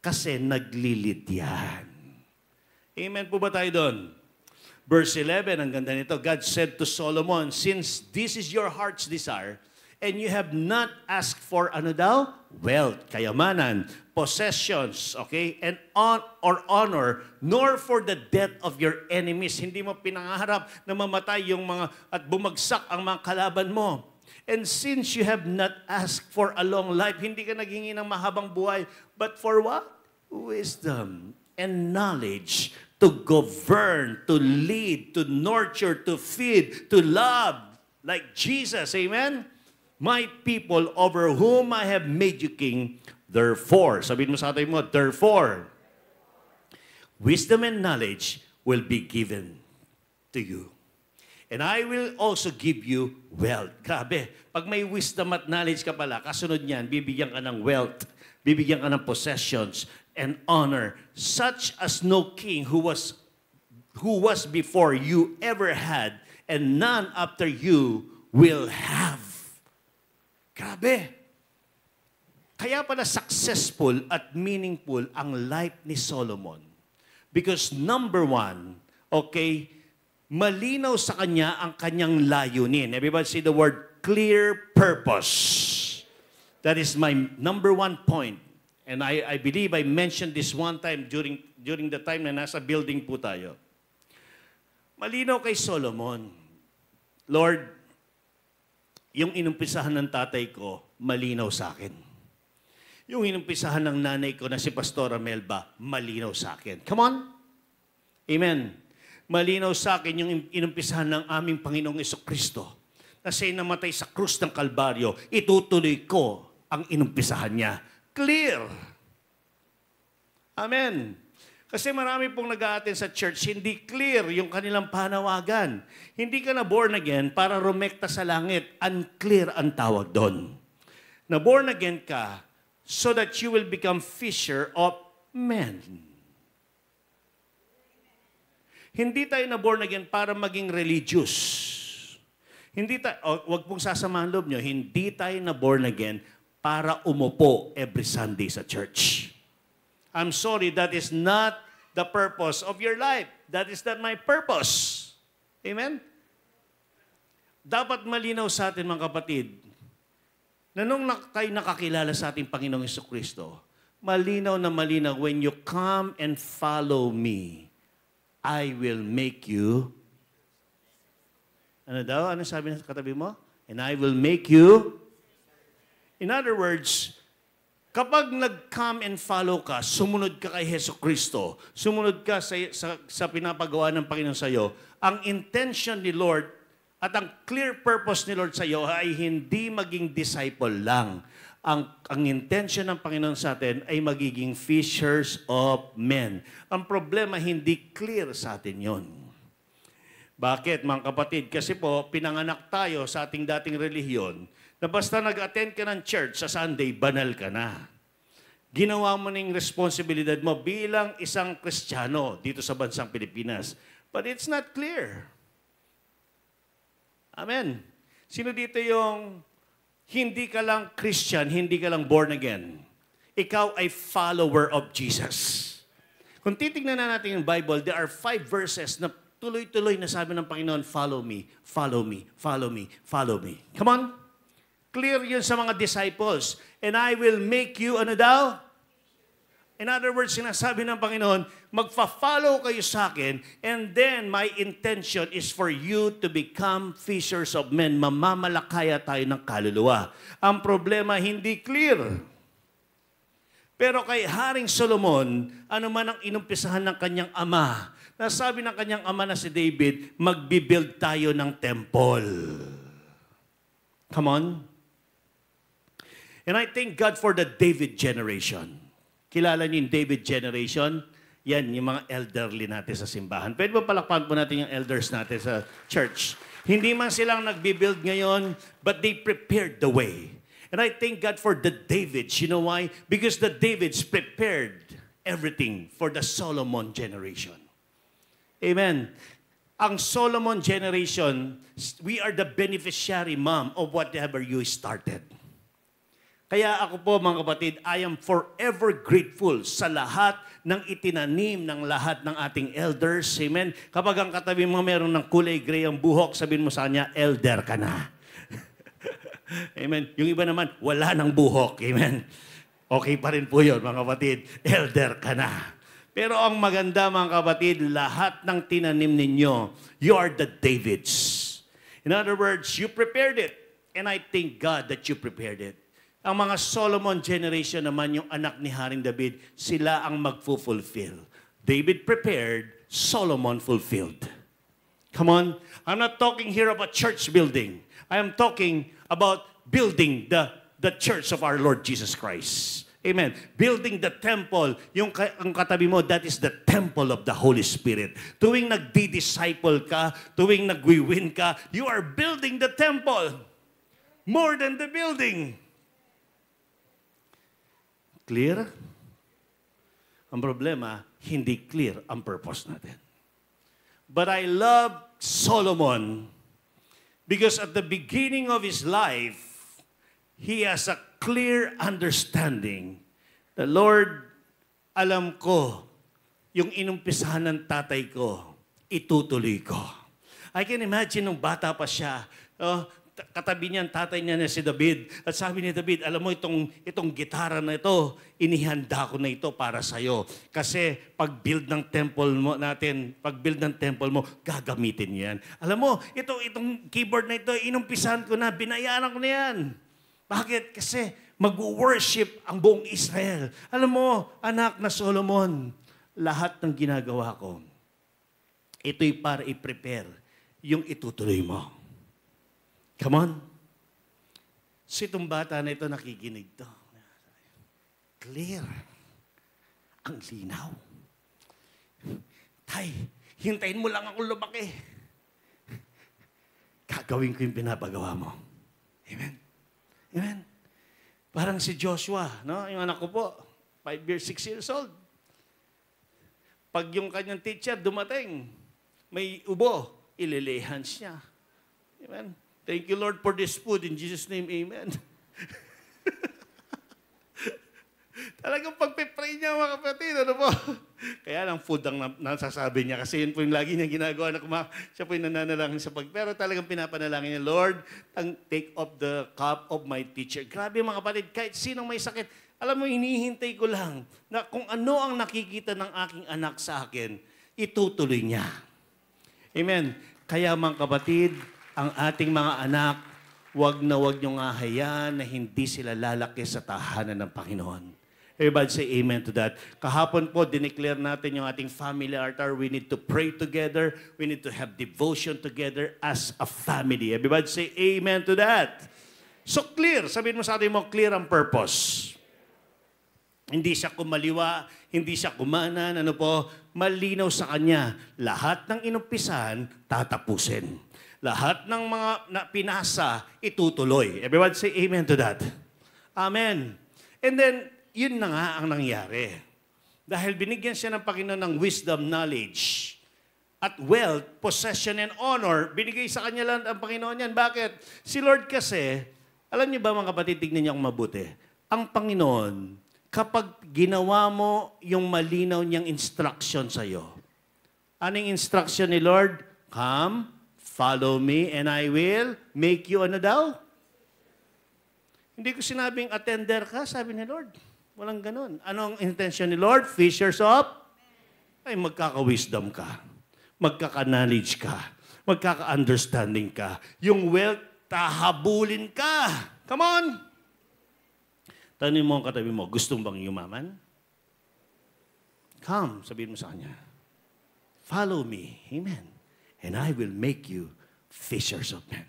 kasi naglilid yan. Amen po ba tayo doon? Verse 11, ang ganda nito, God said to Solomon, since this is your heart's desire, and you have not asked for ano daw? Wealth, kayamanan, possessions, okay? And or honor, nor for the death of your enemies. Hindi mo pinangarap na mamatay yung mga at bumagsak ang mga kalaban mo. And since you have not asked for a long life, hindi ka naghingi ng mahabang buhay, but for what? Wisdom and knowledge to govern, to lead, to nurture, to feed, to love, like Jesus. Amen? My people over whom I have made you king, therefore, sabihin mo sa atin mo, therefore, wisdom and knowledge will be given to you. And I will also give you wealth. Grabe, pag may wisdom at knowledge ka pala, kasunod niyan, bibigyan ka ng wealth, bibigyan ka ng possessions and honor, such as no king who was before you ever had, and none after you will have. Grabe. Kaya pala successful at meaningful ang life ni Solomon. Because number one, okay, malinaw sa kanya ang kanyang layunin. Everybody say the word clear purpose. That is my number one point. And I believe I mentioned this one time during the time na nasa building po tayo. Malinaw kay Solomon, Lord, yung inumpisahan ng tatay ko, malinaw sa akin. Yung inumpisahan ng nanay ko na si Pastora Melba, malinaw sa akin. Come on? Amen. Malinaw sa akin yung inumpisahan ng aming Panginoong Jesucristo na siya'y namatay sa krus ng Kalbaryo, itutuloy ko ang inumpisahan niya. Clear. Amen. Kasi marami pong nag-a-attend sa church, hindi clear yung kanilang panawagan. Hindi ka na born again para rumekta sa langit. Unclear ang tawag doon. Na born again ka so that you will become fisher of men. Hindi tayo na born again para maging religious. Hindi tayo, wag pong sasamahan loob nyo, hindi tayo na born again para umupo every Sunday sa church. I'm sorry, that is not the purpose of your life. That is not my purpose. Amen? Dapat malinaw sa atin, mga kapatid, na nung tayo nakakilala sa ating Panginoong Jesucristo, malinaw na malinaw, when you come and follow me, I will make you, ano daw? Ano sabi na sa katabi mo? And I will make you. In other words, kapag nag-come and follow ka, sumunod ka kay Jesucristo, sumunod ka sa pinapagawa ng Panginoon sa iyo, ang intention ni Lord at ang clear purpose ni Lord sa iyo ay hindi maging disciple lang. Ang intention ng Panginoon sa atin ay magiging fishers of men. Ang problema, hindi clear sa atin yon. Bakit, mga kapatid? Kasi po, pinanganak tayo sa ating dating relihiyon na basta nag-attend ka ng church sa Sunday, banal ka na. Ginawa mo ng responsibilidad mo bilang isang Kristiyano dito sa bansang Pilipinas. But it's not clear. Amen. Sino dito yung hindi ka lang Christian, hindi ka lang born again? Ikaw ay follower of Jesus. Kung titignan na natin yung Bible, there are 5 verses na tuloy-tuloy na sabi ng Panginoon, follow me, follow me, follow me, follow me. Come on. Clear yun sa mga disciples. And I will make you, ano daw? In other words, sinasabi ng Panginoon, magfa-follow kayo sa akin, and then my intention is for you to become fishers of men. Mamamalakaya tayo ng kaluluwa. Ang problema, hindi clear. Pero kay Haring Solomon, ano man ang inumpisahan ng kanyang ama, nasabi ng kanyang ama na si David, magbibuild tayo ng temple. Come on. And I thank God for the David generation. Kilala niyo yung David generation? Yan, yung mga elderly natin sa simbahan. Pwede ba palakpan po natin yung elders natin sa church? Hindi man silang nagbibuild ngayon, but they prepared the way. And I thank God for the Davids. You know why? Because the Davids prepared everything for the Solomon generation. Amen. Ang Solomon generation, we are the beneficiary, ma'am, of whatever you started. Kaya ako po mga kapatid, I am forever grateful sa lahat ng itinanim ng lahat ng ating elders. Amen. Kapag ang katabi mo meron ng kulay gray ang buhok, sabihin mo sa kanya, elder ka na. Amen. Yung iba naman, wala ng buhok. Amen. Okay pa rin po yun, mga kapatid. Elder ka na. Pero ang maganda, mga kapatid, lahat ng tinanim ninyo, you are the Davids. In other words, you prepared it. And I thank God that you prepared it. Ang mga Solomon generation naman, yung anak ni Haring David, sila ang magfulfill. David prepared, Solomon fulfilled. Come on. I'm not talking here about church building. I am talking about building the church of our Lord Jesus Christ. Amen. Building the temple, ang katabi mo, that is the temple of the Holy Spirit. Tuwing nagdi-disciple ka, tuwing nagwi-win ka, you are building the temple. More than the building. Clear? Ang problema, hindi clear ang purpose natin. But I love Solomon because at the beginning of his life, he has a clear understanding. The Lord, alam ko, yung inumpisahan ng tatay ko, itutuloy ko. I can imagine nung bata pa siya, katabi niya, tatay niya na si David. At sabi ni David, alam mo itong gitara na ito, inihanda ko na ito para sa'yo. Kasi pag-build ng temple mo natin, pag-build ng temple mo, gagamitin niyo yan. Alam mo, itong keyboard na ito, inumpisahan ko na, binayaran ko na yan. Bakit? Kasi mag-worship ang buong Israel. Alam mo, anak na Solomon, lahat ng ginagawa ko, ito'y para i-prepare yung itutuloy mo. Come on. So itong bata na ito nakikinig to. Clear. Ang linaw. Tay, hintayin mo lang ako lumaki. Gagawin ko yung pinapagawa mo. Amen. Amen. Parang si Joshua, no? Yung anak ko po, 5 years, 6 years old. Pag yung kanyang teacher dumating, may ubo, ililehans niya. Amen. Thank you, Lord, for this food. In Jesus' name, amen. Talagang pagpipray niya, mga kapatid, ano po? Kaya lang food ang nasasabi niya kasi yun po yung lagi niya ginagawa na siya po yung nananalangin sa pero talagang pinapanalangin niya, Lord, take off the cup of my teacher. Grabe, mga kapatid, kahit sinong may sakit, alam mo, hinihintay ko lang na kung ano ang nakikita ng aking anak sa akin, itutuloy niya. Amen. Kaya, mga kapatid, ang ating mga anak, wag na wag niyong ahayaan na hindi sila lalaki sa tahanan ng Panginoon. Everybody say amen to that. Kahapon po, dineclare natin yung ating family altar. We need to pray together. We need to have devotion together as a family. Everybody say amen to that. So clear. Sabihin mo sa atin mo, clear ang purpose. Hindi siya kumaliwa, hindi siya kumanan, malinaw sa kanya. Lahat ng inumpisahan, tatapusin. Lahat ng mga pinasa, itutuloy. Everyone say amen to that. Amen. And then, yun na nga ang nangyari. Dahil binigyan siya ng Panginoon ng wisdom, knowledge, at wealth, possession, and honor, binigay sa kanya lang ang Panginoon yan. Bakit? Si Lord kasi, alam niyo ba mga kapatid, tignan niyo akong mabuti. Ang Panginoon, kapag ginawa mo yung malinaw niyang instruction sa'yo, anong instruction ni Lord? Come, follow me, and I will make you ano daw? Hindi ko sinabing attender ka, sabi ni Lord. Walang ganun. Anong intention ni Lord? Fishers of? Ay, magkaka-wisdom ka. Magkaka-knowledge ka. Magkaka-understanding ka. Yung wealth, tahabulin ka. Come on! Tanong mo ang katabi mo, gusto bang yumaman? Come, sabihin mo sa kanya. Follow me. Amen. And I will make you fishers of men.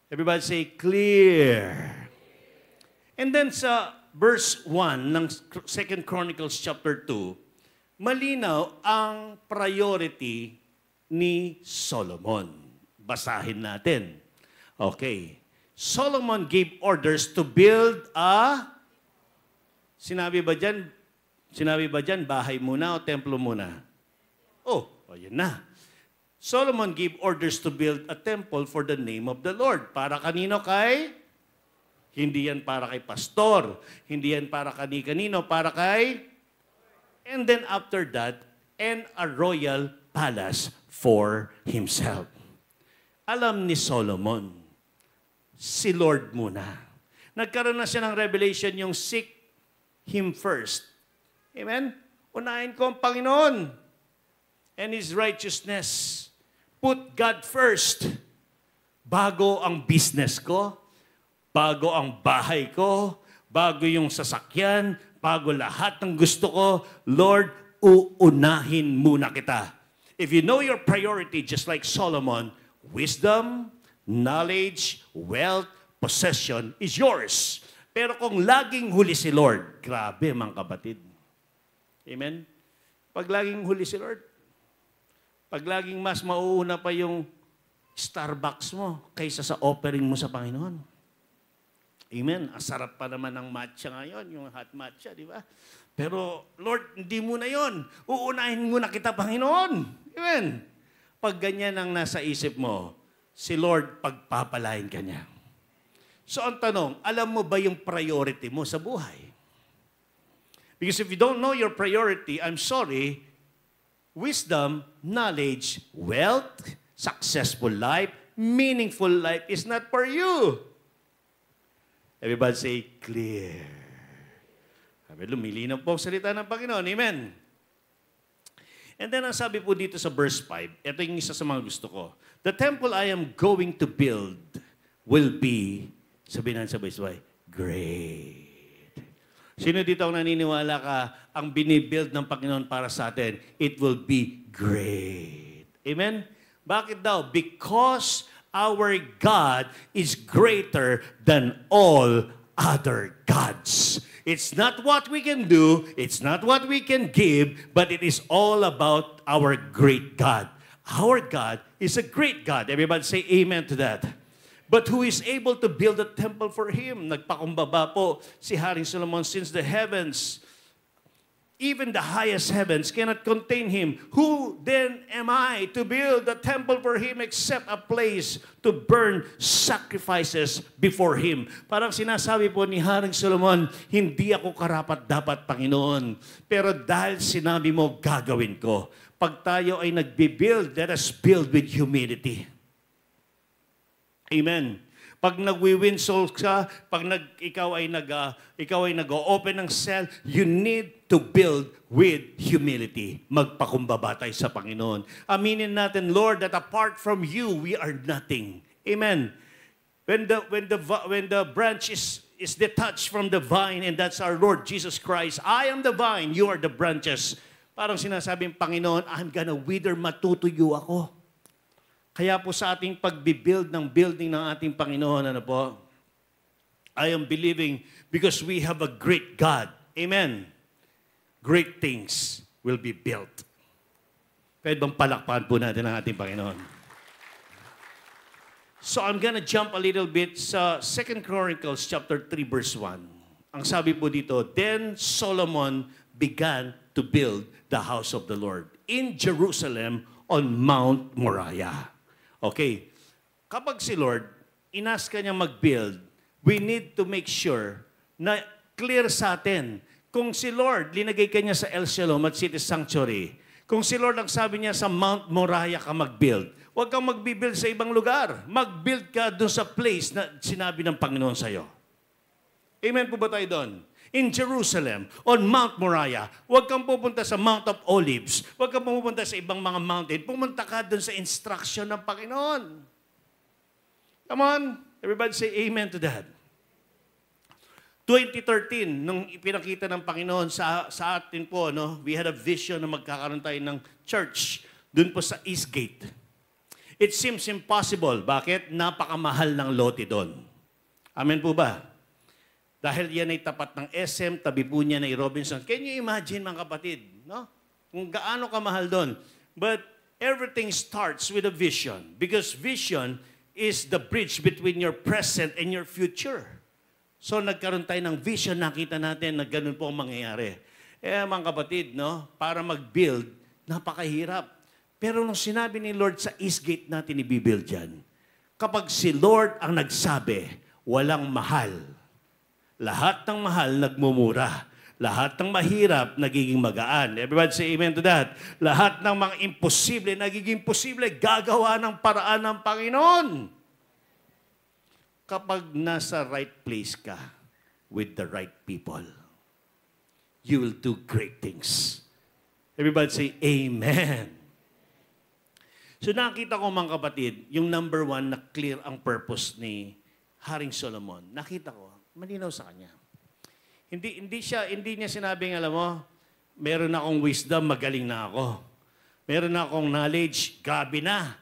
Everybody say, clear. And then sa verse 1 ng 2 Chronicles chapter 2, malinaw ang priority ni Solomon. Basahin natin. Okay. Solomon gave orders to build sinabi ba dyan, bahay muna o templo muna? Oh, yun na. Solomon gave orders to build a temple for the name of the Lord. Para kanino? Kay Hindi yan para kay pastor. Hindi yan para kani-kanino. Para kay... And then after that, and a royal palace for himself. Alam ni Solomon, si Lord muna. Nagkaroon na siya ng revelation yung seek Him first. Amen? Unahin ko ang Panginoon and His righteousness. Put God first. Bago ang business ko, bago ang bahay ko, bago yung sasakyan, bago lahat ng gusto ko, Lord, uunahin muna kita. If you know your priority, just like Solomon, wisdom, knowledge, wealth, possession is yours. Pero kung laging huli si Lord, grabe mga kapatid. Amen? Pag laging huli si Lord, pag laging mas mauuna pa yung Starbucks mo kaysa sa offering mo sa Panginoon. Amen? Ang sarap pa naman ng matcha ngayon, yung hot matcha, di ba? Pero, Lord, hindi mo na yon. Uunahin mo na kita, Panginoon. Amen? Pag ganyan ang nasa isip mo, si Lord, pagpapalain ka niya. So, ang tanong, alam mo ba yung priority mo sa buhay? Because if you don't know your priority, I'm sorry, wisdom, knowledge, wealth, successful life, meaningful life is not for you. Everybody say, clear. Sabi, lumilinaw po ang salita ng Panginoon. Amen. And then, ang sabi po dito sa verse 5, ito yung isa sa mga gusto ko. The temple I am going to build will be, sabihin natin sabay-sabay, great. Sino dito ang naniniwala ka, ang binibuild ng Panginoon para sa atin, it will be great. Amen? Bakit daw? Because our God is greater than all other gods. It's not what we can do, it's not what we can give, but it is all about our great God. Our God is a great God. Everybody say amen to that. But who is able to build a temple for Him? Nagpakumbaba po si Haring Solomon, since the heavens, even the highest heavens cannot contain Him. Who then am I to build a temple for Him except a place to burn sacrifices before Him? Parang sinasabi po ni Haring Solomon, hindi ako karapat-dapat, Panginoon. Pero dahil sinabi mo, gagawin ko. Pag tayo ay nagbibuild, let us build with humility. Amen. Pag nag-win souls ka, pag ikaw ay nag-open ng cell, you need to build with humility. Magpakumbaba tayo sa Panginoon. Aminin natin, Lord, that apart from you, we are nothing. Amen. When the branch is detached from the vine, and that's our Lord Jesus Christ, I am the vine, you are the branches. Parang sinasabing, Panginoon, I'm gonna wither, matutuyo ako. Kaya po sa ating pagbibuild ng building ng ating Panginoon, ano po? I am believing because we have a great God. Amen. Great things will be built. Pwede bang palakpakan po natin ang ating Panginoon? So I'm gonna jump a little bit sa 2 Chronicles chapter 3 verse 1. Ang sabi po dito, Then Solomon began to build the house of the Lord in Jerusalem on Mount Moriah. Okay, kapag si Lord, inas ka niya mag-build, we need to make sure na clear sa atin. Kung si Lord, linagay ka niya sa El Shalom at City Sanctuary, kung si Lord ang sabi niya sa Mount Moriah ka mag-build, huwag kang mag-build sa ibang lugar. Mag-build ka doon sa place na sinabi ng Panginoon sa'yo. Amen po ba tayo doon? In Jerusalem, on Mount Moriah. Huwag kang pupunta sa Mount of Olives. Huwag kang pupunta sa ibang mga mountain. Pumunta ka doon sa instruction ng Panginoon. Come on. Everybody say amen to that. 2013, nung ipinakita ng Panginoon sa atin po, no, we had a vision na magkakaroon tayo ng church doon po sa Eastgate. It seems impossible. Bakit? Napakamahal ng lote doon. Amen po ba? Dahil yan ay tapat ng SM, tabi po niya ay Robinson. Can you imagine, mga kapatid, no? Kung gaano kamahal doon. But everything starts with a vision. Because vision is the bridge between your present and your future. So nagkaroon tayo ng vision, nakita natin na ganun po ang mangyayari. Mga kapatid, no? Para mag-build, napakahirap. Pero nung sinabi ni Lord sa Eastgate natin i-build yan, kapag si Lord ang nagsabi, walang mahal lahat ng mahal nagmumura. Lahat ng mahirap nagiging magaan. Everybody say amen to that. Lahat ng mga imposible nagiging posible. Gagawa ng paraan ng Panginoon. Kapag nasa right place ka with the right people, you will do great things. Everybody say amen. So nakita ko mga kapatid, yung number 1 na clear ang purpose ni Haring Solomon. Nakita ko, malinaw sa kanya. Hindi niya sinabing, alam mo, meron akong wisdom, magaling na ako. Meron akong knowledge, grabe na.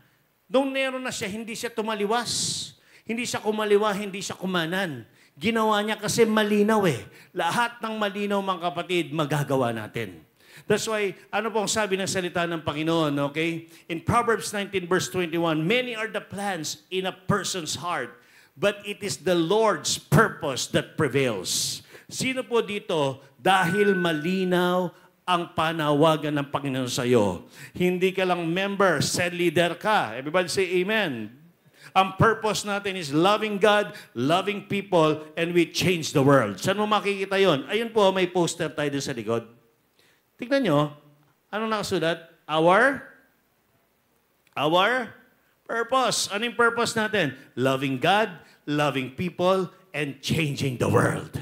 Nung meron na siya, hindi siya tumaliwas. Hindi siya kumaliwa, hindi siya kumanan. Ginawa niya kasi malinaw eh. Lahat ng malinaw mga kapatid, magagawa natin. That's why, ano pong sabi ng salita ng Panginoon, okay? In Proverbs 19 verse 21, many are the plans in a person's heart, but it is the Lord's purpose that prevails. Sino po dito, dahil malinaw ang panawagan ng Panginoon sa iyo, hindi ka lang member, cell leader ka. Everybody say amen. Ang purpose natin is loving God, loving people, and we change the world. Saan mo makikita yon? Ayun po, may poster tayo dun sa likod. Tignan nyo, anong nakasulat? Our purpose. Anong purpose natin? Loving God, loving people, and changing the world.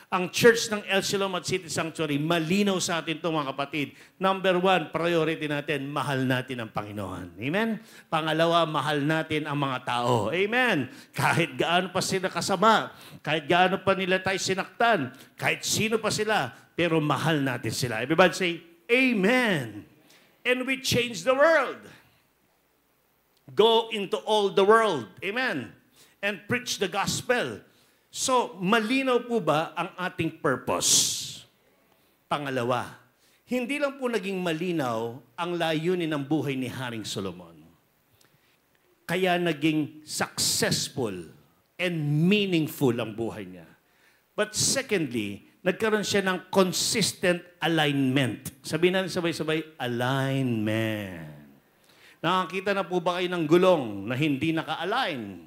Ang church ng El Shalom at City Sanctuary, malinaw sa atin ito mga kapatid. Number 1, priority natin, mahal natin ang Panginoon. Amen? Pangalawa, mahal natin ang mga tao. Amen? Kahit gaano pa sila kasama, kahit gaano pa nila tayo sinaktan, kahit sino pa sila, pero mahal natin sila. Everybody say, amen. And we change the world. Go into all the world. Amen. And preach the gospel. So, malinaw po ba ang ating purpose? Pangalawa, hindi lang po naging malinaw ang layunin ng buhay ni Haring Solomon. Kaya naging successful and meaningful ang buhay niya. But secondly, nagkaroon siya ng consistent alignment. Sabihin natin sabay-sabay, alignment. Nakakita na po ba kayo ng gulong na hindi naka-align?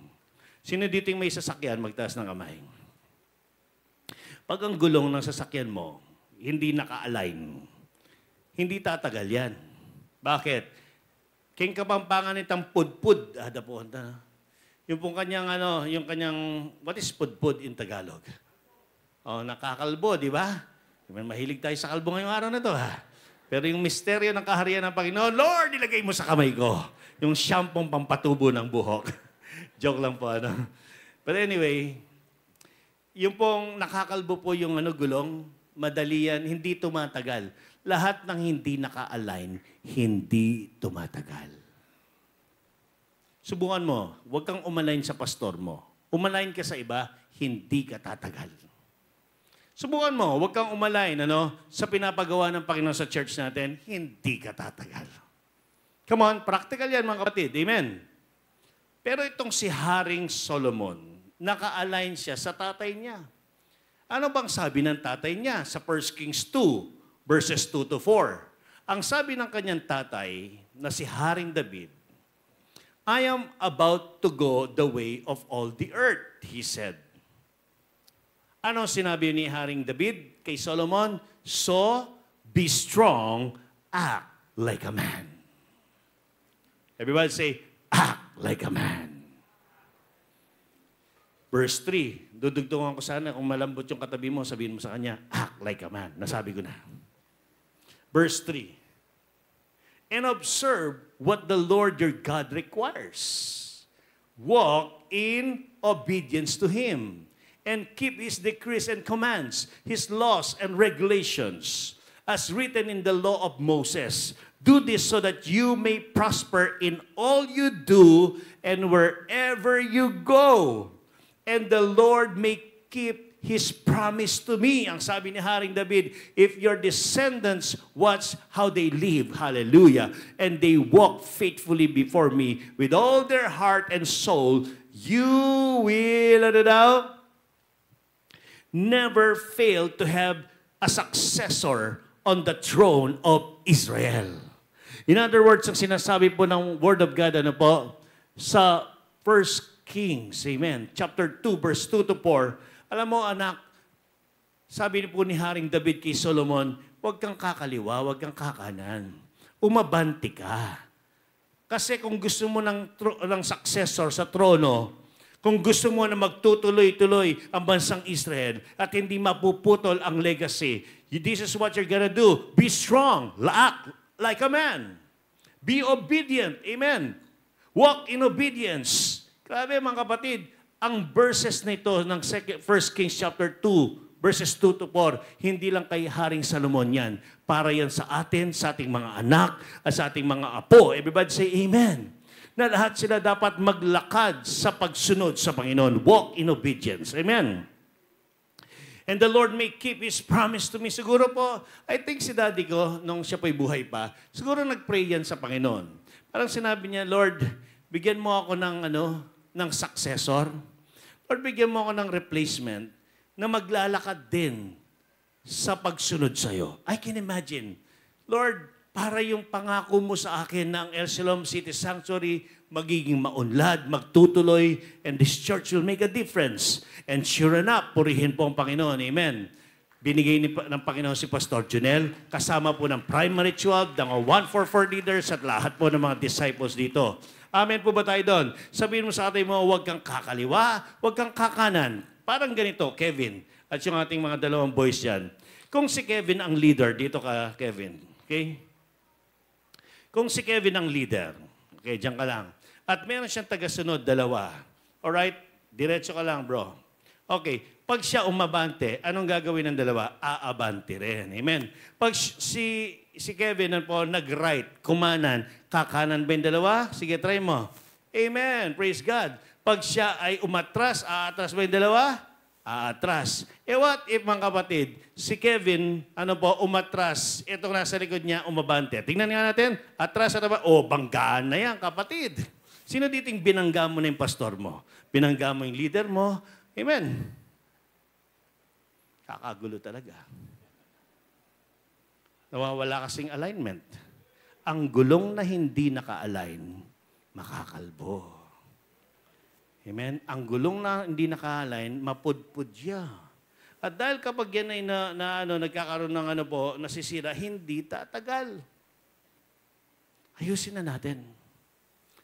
Sino dito yung may sasakyan, magtaas ng kamay? Pag ang gulong ng sasakyan mo, hindi naka-align, hindi tatagal yan. Bakit? King kapampangan itang pudpud, yung pong kanyang, what is pudpud in Tagalog? Oh, nakakalbo, di ba? Mahilig tayo sa kalbo ngayong araw na to, ha? Pero yung misteryo ng kaharian ng Panginoon, Lord, ilagay mo sa kamay ko yung syampong pampatubo ng buhok. Joke lang po, ano? But anyway, yung pong nakakalbo po yung gulong, madali yan, hindi tumatagal. Lahat ng hindi naka-align, hindi tumatagal. Subukan mo, huwag kang umalign sa pastor mo. Umalign ka sa iba, hindi ka tatagal. Subukan mo, huwag kang umalign sa pinapagawa ng Panginoon sa church natin, hindi ka tatagal. Come on, practical yan mga kapatid. Amen. Pero itong si Haring Solomon, naka-align siya sa tatay niya. Ano bang sabi ng tatay niya sa 1 Kings 2, verses 2 to 4? Ang sabi ng kanyang tatay na si Haring David, I am about to go the way of all the earth, he said. Ano sinabi ni Haring David kay Solomon? So, be strong, act like a man. Everybody say, act like a man. Verse 3, dudugtungan ko sana kung malambot yung katabi mo, sabihin mo sa kanya, act like a man. Nasabi ko na. Verse 3, and observe what the Lord your God requires. Walk in obedience to Him and keep His decrees and commands, His laws and regulations, as written in the law of Moses. Do this so that you may prosper in all you do and wherever you go. And the Lord may keep His promise to me. Ang sabi ni Haring David, if your descendants watch how they live, hallelujah, and they walk faithfully before me with all their heart and soul, you will, never fail to have a successor on the throne of Israel. In other words, ang sinasabi po ng Word of God, sa 1 Kings, amen, chapter 2, verse 2 to 4, alam mo anak, Sabi po ni Haring David kay Solomon, huwag kang kakaliwa, huwag kang kakanan. Umabanti ka. Kasi kung gusto mo ng successor sa trono, kung gusto mo na magtutuloy-tuloy ang bansang Israel at hindi mapuputol ang legacy, this is what you're gonna do. Be strong. Act like a man. Be obedient. Amen. Walk in obedience. Grabe mga kapatid, ang verses na ito ng 1 Kings chapter 2, verses 2 to 4, hindi lang kay Haring Solomon yan. Para yan sa atin, sa ating mga anak, at sa ating mga apo. Everybody say amen. Na lahat sila dapat maglakad sa pagsunod sa Panginoon. Walk in obedience. Amen. And the Lord may keep His promise to me. Siguro po, I think si daddy ko, nung siya po'y buhay pa, siguro nag-pray yan sa Panginoon. Parang sinabi niya, Lord, bigyan mo ako ng successor. Lord, bigyan mo ako ng replacement na maglalakad din sa pagsunod sa iyo. I can imagine, Lord, para yung pangako mo sa akin na ang El Shalom City Sanctuary magiging maunlad, magtutuloy, and this church will make a difference. And sure enough, purihin po ang Panginoon. Amen. Binigay ng Panginoon si Pastor Junel, kasama po ng Primary 12, ng 144 leaders at lahat po ng mga disciples dito. Amen po ba tayo doon? Sabihin mo sa atin mo, huwag kang kakaliwa, huwag kang kakanan. Parang ganito, Kevin, at yung ating mga dalawang boys dyan. Kung si Kevin ang leader, dito ka, Kevin. Okay? Kung si Kevin ang leader, okay, dyan ka lang. At meron siyang tagasunod, dalawa. Alright? Diretso ka lang, bro. Okay. Pag siya umabante, anong gagawin ng dalawa? Aabante rin. Amen. Pag si Kevin po nag-right, kumanan, kakanan ba yung dalawa? Sige, try mo. Amen. Praise God. Pag siya ay umatras, aatras ba yung dalawa? Aatras. What if, mga kapatid, si Kevin, umatras, itong nasa likod niya, umabante. Tingnan nga natin, atras na ba? Banggaan na yan, kapatid. Sino diting binangga mo na yung pastor mo? Binangga mo yung leader mo? Amen. Kakagulo talaga. Nawawala kasing alignment. Ang gulong na hindi naka-align, makakalbo. Amen? Ang gulong na hindi naka-align, mapudpud siya. At dahil kapag yan ay nagkakaroon ng nasisira, hindi tatagal. Ayusin na natin.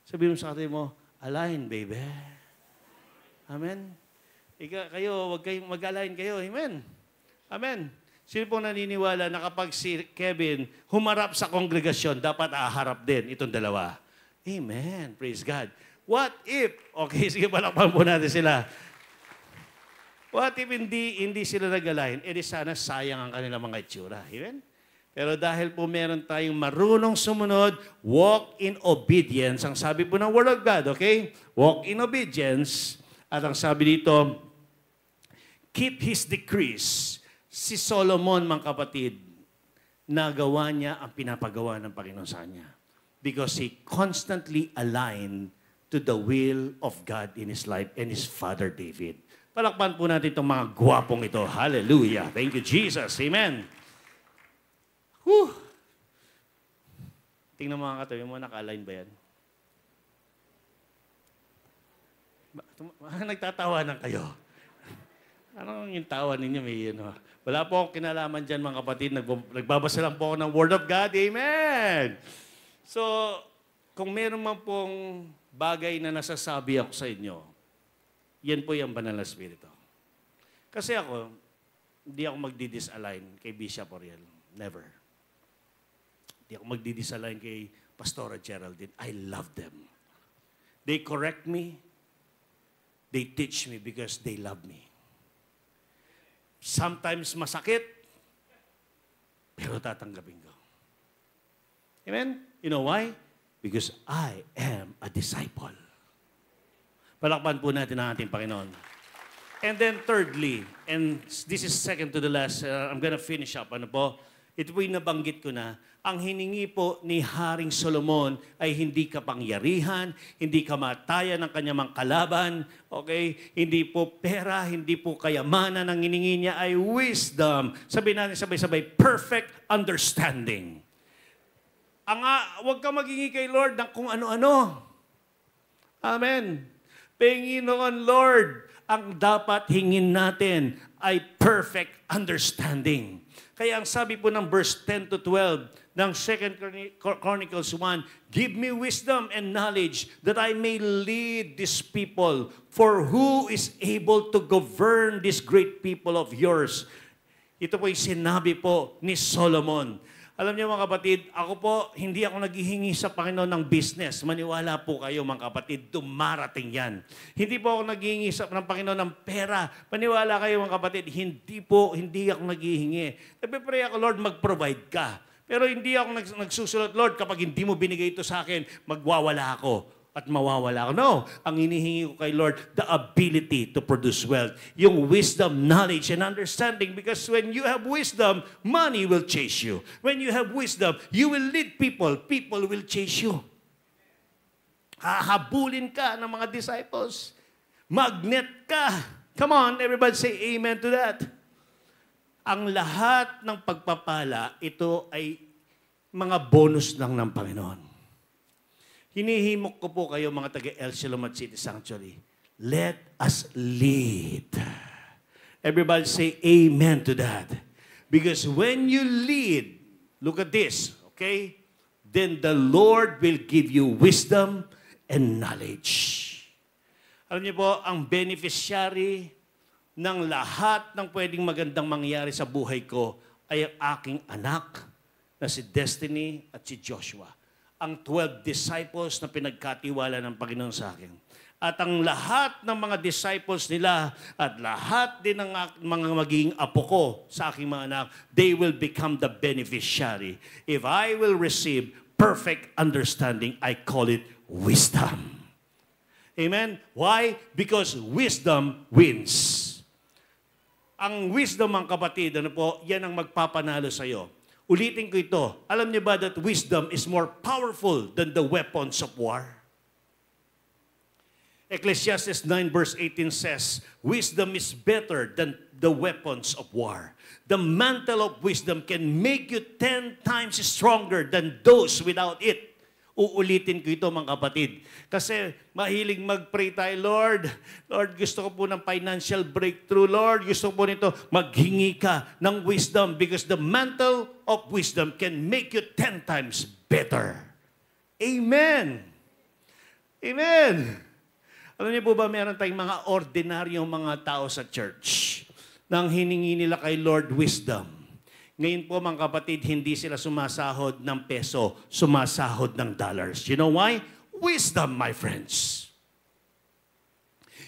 Sabihin mo sa atin mo, align, baby. Amen? Kayo, huwag kayong mag-align kayo. Amen? Amen? Sino pong naniniwala na kapag si Kevin humarap sa kongregasyon, dapat aharap din itong dalawa? Amen. Praise God. What if, okay, sige, palakpan po natin sila. What if hindi sila nag-align? Eh, sana sayang ang kanilang mga itsura. Amen? Pero dahil po meron tayong marunong sumunod, walk in obedience. Ang sabi po ng Word of God, okay? Walk in obedience. At ang sabi dito, keep His decrees. Si Solomon, mga kapatid, nagawa niya ang pinapagawa ng Panginoon sa kanya. Because he constantly aligned to the will of God in his life and his father David. Palakpan po natin itong mga gwapong ito. Hallelujah. Thank you, Jesus. Amen. Whew. Tingnan mga katabi mo, naka-align ba yan? Nagtatawanan kayo. Ano yung tawa ninyo? Wala po akong kinalaman dyan, mga kapatid. Nagbabasa lang po ako ng Word of God. Amen. So, kung meron man pong bagay na nasasabi ako sa inyo, yan po yung banal na spirito. Kasi ako, hindi ako magdi-disalign kay Bishop Oriel. Never. Hindi ako magdi-disalign kay Pastora Geraldine. I love them. They correct me. They teach me because they love me. Sometimes masakit, pero tatanggapin ko. Amen? You know why? Because I am a disciple. Palakpan po natin ang ating Panginoon. And then thirdly, and this is second to the last, I'm gonna finish up. Ito po yung nabanggit ko na, ang hiningi po ni Haring Solomon ay hindi kapangyarihan, hindi kamatayan ng kanyang mga kalaban, okay? Hindi po pera, hindi po kayamanan. Ang hiningi niya ay wisdom. Sabihin natin sabay-sabay, perfect understanding. Huwag ka maghingi kay Lord ng kung ano-ano. Amen. Panginoon Lord, ang dapat hingin natin ay perfect understanding. Kaya ang sabi po ng verse 10 to 12 ng 2 Chronicles 1, give me wisdom and knowledge that I may lead this people. For who is able to govern this great people of yours? Ito po yung sinabi po ni Solomon. Alam niyo mga kapatid, ako po, hindi ako naghihingi sa Panginoon ng business. Maniwala po kayo mga kapatid, dumarating yan. Hindi po ako naghihingi ng Panginoon ng pera. Maniwala kayo mga kapatid, hindi ako naghihingi. Nagpipray ako, Lord, mag-provide ka. Pero hindi ako nagsusulat, Lord, kapag hindi mo binigay ito sa akin, magwawala ako at mawawala ako. No, ang hinihingi ko kay Lord, the ability to produce wealth. Yung wisdom, knowledge, and understanding. Because when you have wisdom, money will chase you. When you have wisdom, you will lead people. People will chase you. Hahabulin ka ng mga disciples. Magnet ka. Come on, everybody say amen to that. Ang lahat ng pagpapala, ito ay mga bonus lang ng Panginoon. Hinihimok ko po kayo mga taga-El Shalom at City Sanctuary. Let us lead. Everybody say amen to that. Because when you lead, look at this, okay? Then the Lord will give you wisdom and knowledge. Alam niyo po, ang beneficiary ng lahat ng pwedeng magandang mangyari sa buhay ko ay ang aking anak na si Destiny at si Joshua. Ang 12 disciples na pinagkatiwala ng Panginoon sa akin. At ang lahat ng mga disciples nila at lahat din ng mga magiging apo ko sa aking mga anak, they will become the beneficiary. If I will receive perfect understanding, I call it wisdom. Amen? Why? Because wisdom wins. Ang wisdom, mga kapatid, ano po, yan ang magpapanalo sa iyo. Ulitin ko ito. Alam niyo ba that wisdom is more powerful than the weapons of war? Ecclesiastes 9 verse 18 says, wisdom is better than the weapons of war. The mantle of wisdom can make you 10 times stronger than those without it. Uulitin ko ito mga kapatid. Kasi mahilig mag-pray tayo, Lord, gusto ko po ng financial breakthrough. Lord, gusto ko po nito. Maghingi ka ng wisdom because the mantle of wisdom can make you 10 times better. Amen. Amen. Alam niyo po ba, meron tayong mga ordinaryong mga tao sa church nang hiningi nila kay Lord wisdom. Ngayon po mga kapatid, hindi sila sumasahod ng peso, sumasahod ng dollars. You know why? Wisdom, my friends.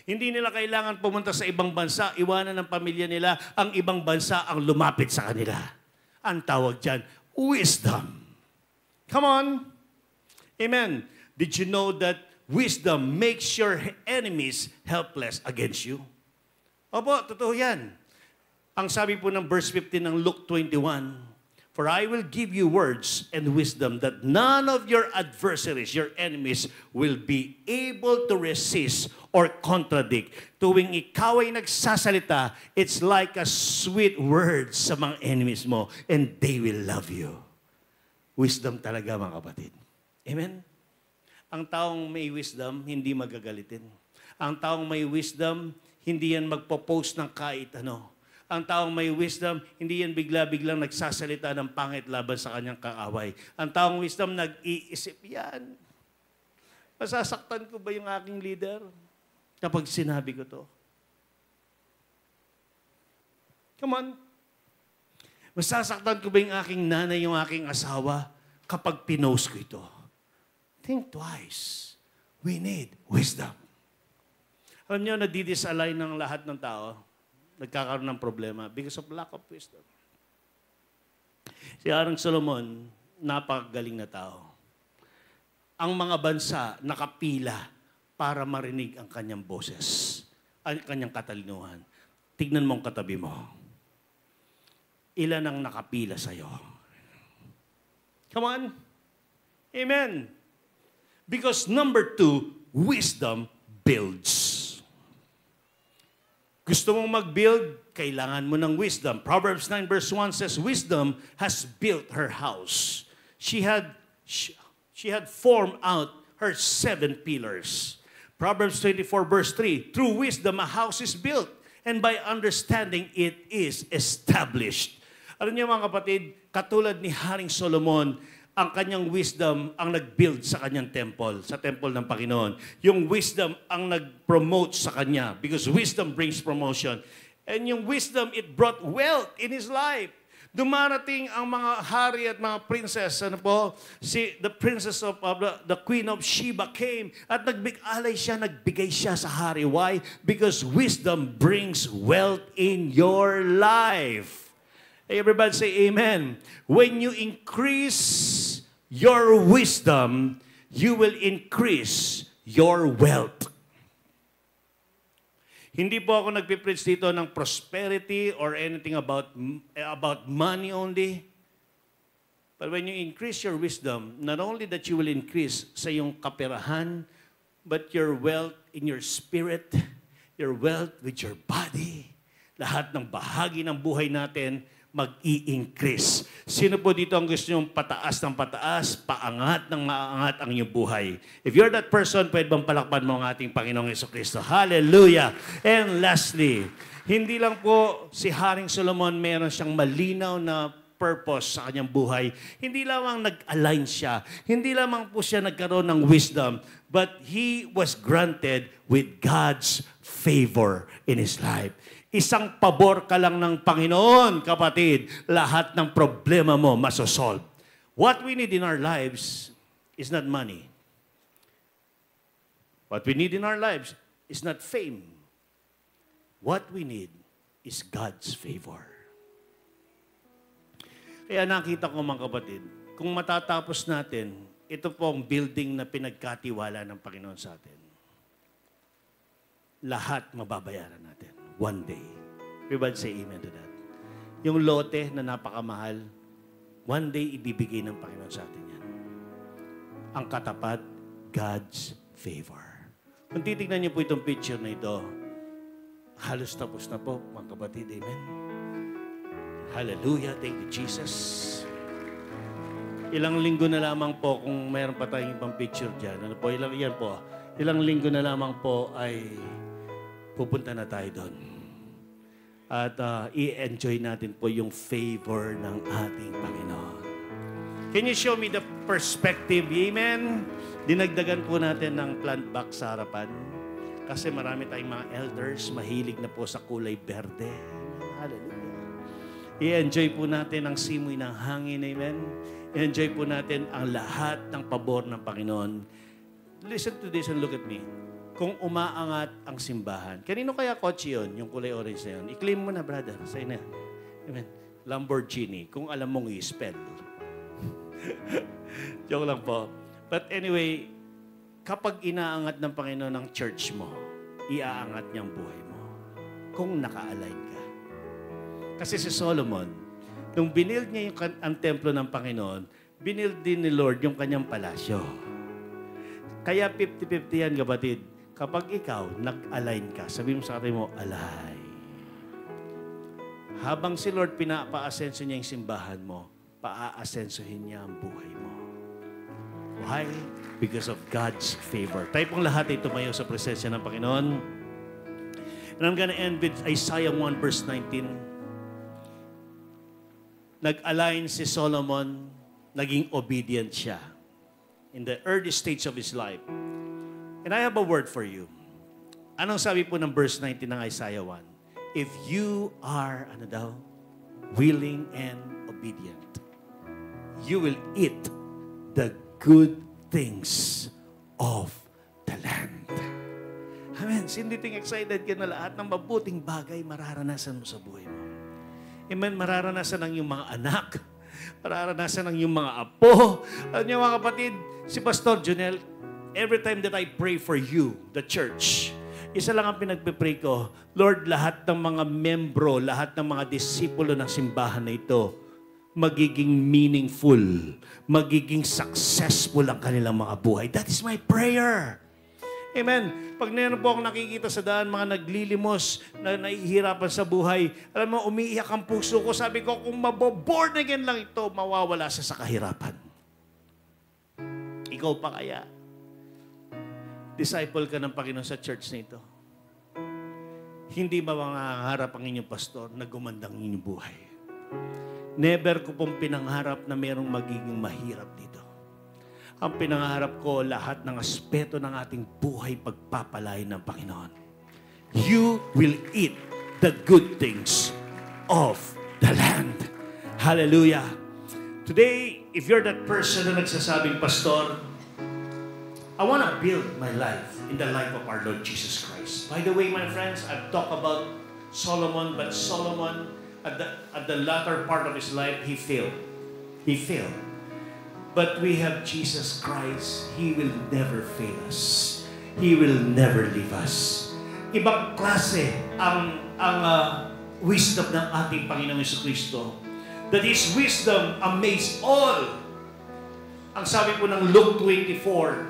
Hindi nila kailangan pumunta sa ibang bansa, iwanan ng pamilya nila, ang ibang bansa ang lumapit sa kanila. Ang tawag dyan, wisdom. Come on. Amen. Did you know that wisdom makes your enemies helpless against you? Opo, totoo yan. Ang sabi po ng verse 15 ng Luke 21, for I will give you words and wisdom that none of your adversaries, your enemies, will be able to resist or contradict. Tuwing ikaw ay nagsasalita, it's like a sweet word sa mga enemies mo, and they will love you. Wisdom talaga mga kapatid. Amen? Ang taong may wisdom, hindi magagalitin. Ang taong may wisdom, hindi yan magpo-post ng kahit ano. Ang taong may wisdom, hindi yan bigla-biglang nagsasalita ng pangit laban sa kanyang kaaway. Ang taong wisdom, nag-iisip yan. Masasaktan ko ba yung aking leader kapag sinabi ko to? Come on. Masasaktan ko ba yung aking nanay, yung aking asawa kapag pinost ko ito? Think twice. We need wisdom. Alam niyo, nadidisalign ng lahat ng tao. Nagkakaroon ng problema because of lack of wisdom. Si Arang Solomon, napakagaling na tao. Ang mga bansa nakapila para marinig ang kanyang boses, ang kanyang katalinuhan. Tignan mo ang katabi mo. Ilan ang nakapila sa'yo? Come on. Amen. Because number 2, wisdom builds. Gusto mong mag-build, kailangan mo ng wisdom. Proverbs 9 verse 1 says, wisdom has built her house. She had formed out her 7 pillars. Proverbs 24 verse 3, through wisdom a house is built, and by understanding it is established. Alam niyo mga kapatid, katulad ni Haring Solomon, ang kanyang wisdom ang nag-build sa kanyang temple, sa temple ng Panginoon. Yung wisdom ang nag-promote sa kanya because wisdom brings promotion. And yung wisdom, it brought wealth in his life. Dumarating ang mga hari at mga princess, the princess of the Queen of Sheba came at nagbigay siya sa hari. Why? Because wisdom brings wealth in your life. Everybody say amen. When you increase your wisdom, you will increase your wealth. Hindi po ako nagpipreach dito ng prosperity or anything about money only. But when you increase your wisdom, not only that you will increase sa iyong kaperahan, but your wealth in your spirit, your wealth with your body, lahat ng bahagi ng buhay natin, mag-i-increase. Sino po dito ang gusto nyong pataas ng pataas, paangat ng maangat ang inyong buhay? If you're that person, pwede bang palakpan mo ang ating Panginoong Jesucristo? Hallelujah! And lastly, hindi lang po si Haring Solomon meron siyang malinaw na purpose sa kanyang buhay. Hindi lamang nag-align siya. Hindi lamang po siya nagkaroon ng wisdom, but he was granted with God's favor in his life. Isang pabor ka lang ng Panginoon, kapatid, lahat ng problema mo masosolve. What we need in our lives is not money. What we need in our lives is not fame. What we need is God's favor. Kaya nakita ko mga kapatid, kung matatapos natin, ito po ang building na pinagkatiwala ng Panginoon sa atin. Lahat mababayaran natin. One day. Everybody say amen to that. Yung lote na napakamahal, one day ibibigay ng Panginoon sa atin yan. Ang katapat, God's favor. Kung titignan niyo po itong picture na ito, halos tapos na po, mga kapatid. Amen. Hallelujah. Thank you, Jesus. Ilang linggo na lamang po, kung mayroon pa tayong ibang picture dyan, ilang linggo na lamang po ay pupunta na tayo doon. At i-enjoy natin po yung favor ng ating Panginoon. Can you show me the perspective? Amen? Dinagdagan po natin ng plant box sa harapan. Kasi marami tayong mga elders, mahilig na po sa kulay berde. Hallelujah. I-enjoy po natin ang simoy ng hangin. Amen? I-enjoy po natin ang lahat ng pabor ng Panginoon. Listen to this and look at me. Kung umaangat ang simbahan. Kanino kaya kotse yun, yung kulay orange na yun? I-claim mo na, brother. Say na. Amen. Lamborghini, kung alam mong i-spell. Joke lang po. But anyway, kapag inaangat ng Panginoon ang church mo, iaangat niyang buhay mo. Kung naka-align ka. Kasi si Solomon, nung binild niya ang templo ng Panginoon, binild din ni Lord yung kanyang palasyo. Kaya 50-50 yan, kapatid. Kapag ikaw, nag-align ka, sabi mo sa atin mo, align. Habang si Lord pinapa-asenso niya yung simbahan mo, pa-aasensohin niya ang buhay mo. Why? Because of God's favor. Tayo pong lahat ay tumayo sa presensya ng Panginoon. And I'm gonna end with Isaiah 1 verse 19. Nag-align si Solomon, naging obedient siya in the early stage of his life. And I have a word for you. Anong sabi po ng verse 19 ng Isaiah 1? If you are, willing and obedient, you will eat the good things of the land. Amen. Sinditing excited ka na lahat ng mabuting bagay mararanasan mo sa buhay mo. Amen. Mararanasan ng iyong mga anak. Mararanasan ng iyong mga apo. Alam niyo mga kapatid, si Pastor Jonel, every time that I pray for you, the church, isa lang ang pinagpipray ko, Lord, lahat ng mga membro, lahat ng mga disipulo ng simbahan na ito, magiging meaningful, magiging successful ang kanilang mga buhay. That is my prayer. Amen. Pag meron po akong nakikita sa daan, mga naglilimos, na nahihirapan sa buhay, alam mo, umiiyak ang puso ko. Sabi ko, kung maboborn again lang ito, mawawala sa kahirapan. Ikaw pa kaya? disciple ka ng Panginoon sa church na ito, hindi ba mangaharap ang inyong pastor na gumandang inyong buhay? Never ko pong pinangarap na mayroong magiging mahirap dito. Ang pinangarap ko, lahat ng aspeto ng ating buhay pagpapalain ng Panginoon. You will eat the good things of the land. Hallelujah. Today, if you're that person na nagsasabing, Pastor, I want to build my life in the life of our Lord Jesus Christ. By the way, my friends, I've talked about Solomon, but Solomon, at the latter part of his life, he failed. He failed. But we have Jesus Christ. He will never fail us. He will never leave us. Ibang klase ang wisdom ng ating Panginoong Jesucristo. That His wisdom amazed all. Ang sabi po ng Luke 24:47,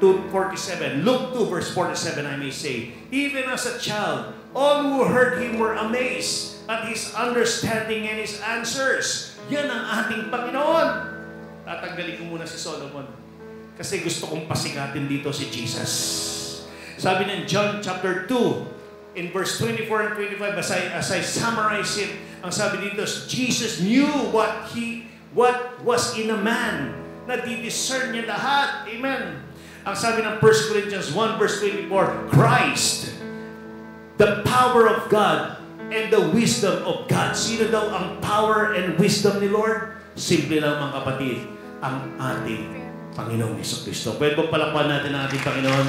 Luke 2 verse 47, I may say, even as a child, all who heard Him were amazed at His understanding and His answers. Yan ang ating Panginoon. Tatanggalin ko muna si Solomon kasi gusto kong pasikatin dito si Jesus. Sabi ng John chapter 2 in verse 24 and 25, as I summarize it, ang sabi dito, Jesus knew what was in a man. Nadidiscern niya lahat. Amen. Ang sabi ng 1 Corinthians 1 verse 24, Christ, the power of God and the wisdom of God. Sino daw ang power and wisdom ni Lord? Simple lang mga kapatid, ang ating Panginoong Jesucristo. Pwede ba palakpan natin ang ating Panginoon?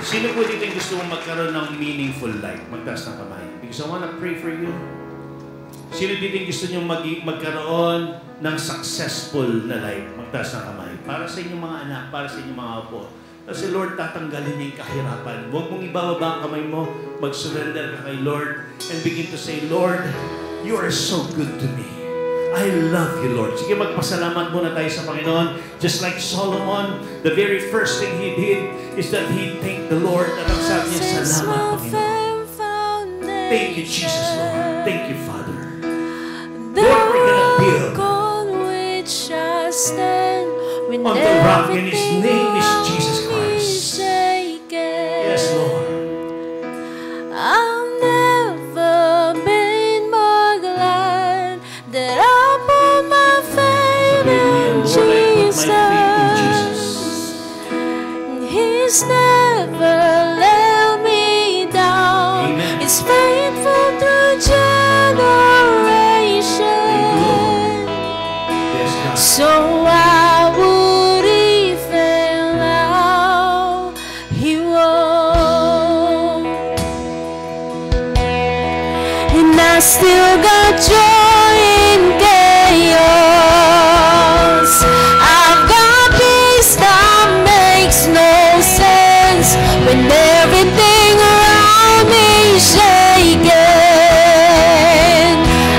Sino po dito yung gusto mong magkaroon ng meaningful life? Magtaas ng kamay. Because I want to pray for you. Sino dito yung gusto nyo magkaroon ng successful na life? Magtaas ng kamay. Para sa inyong mga anak, para sa inyong mga apo. Kasi Lord, tatanggalin niya yung kahirapan. Huwag mong ibababa ang kamay mo. Mag-surrender ka kay Lord and begin to say, Lord, you are so good to me. I love you, Lord. Sige, magpasalamat muna tayo sa Panginoon. Just like Solomon, the very first thing he did is that he thanked the Lord at ang sabi niya, salamat, Panginoon. Thank you, Jesus, Lord. Thank you, Father. Lord, we're gonna build on the rock, and His name is Jesus Christ. Yes, Lord. I've never been more glad that I put my faith in Jesus. He's never let me down. Amen. He's faithful through generation. Yes, God. So I would even now He won't. And I still got joy in chaos. I've got peace that makes no sense when everything around me is shaking.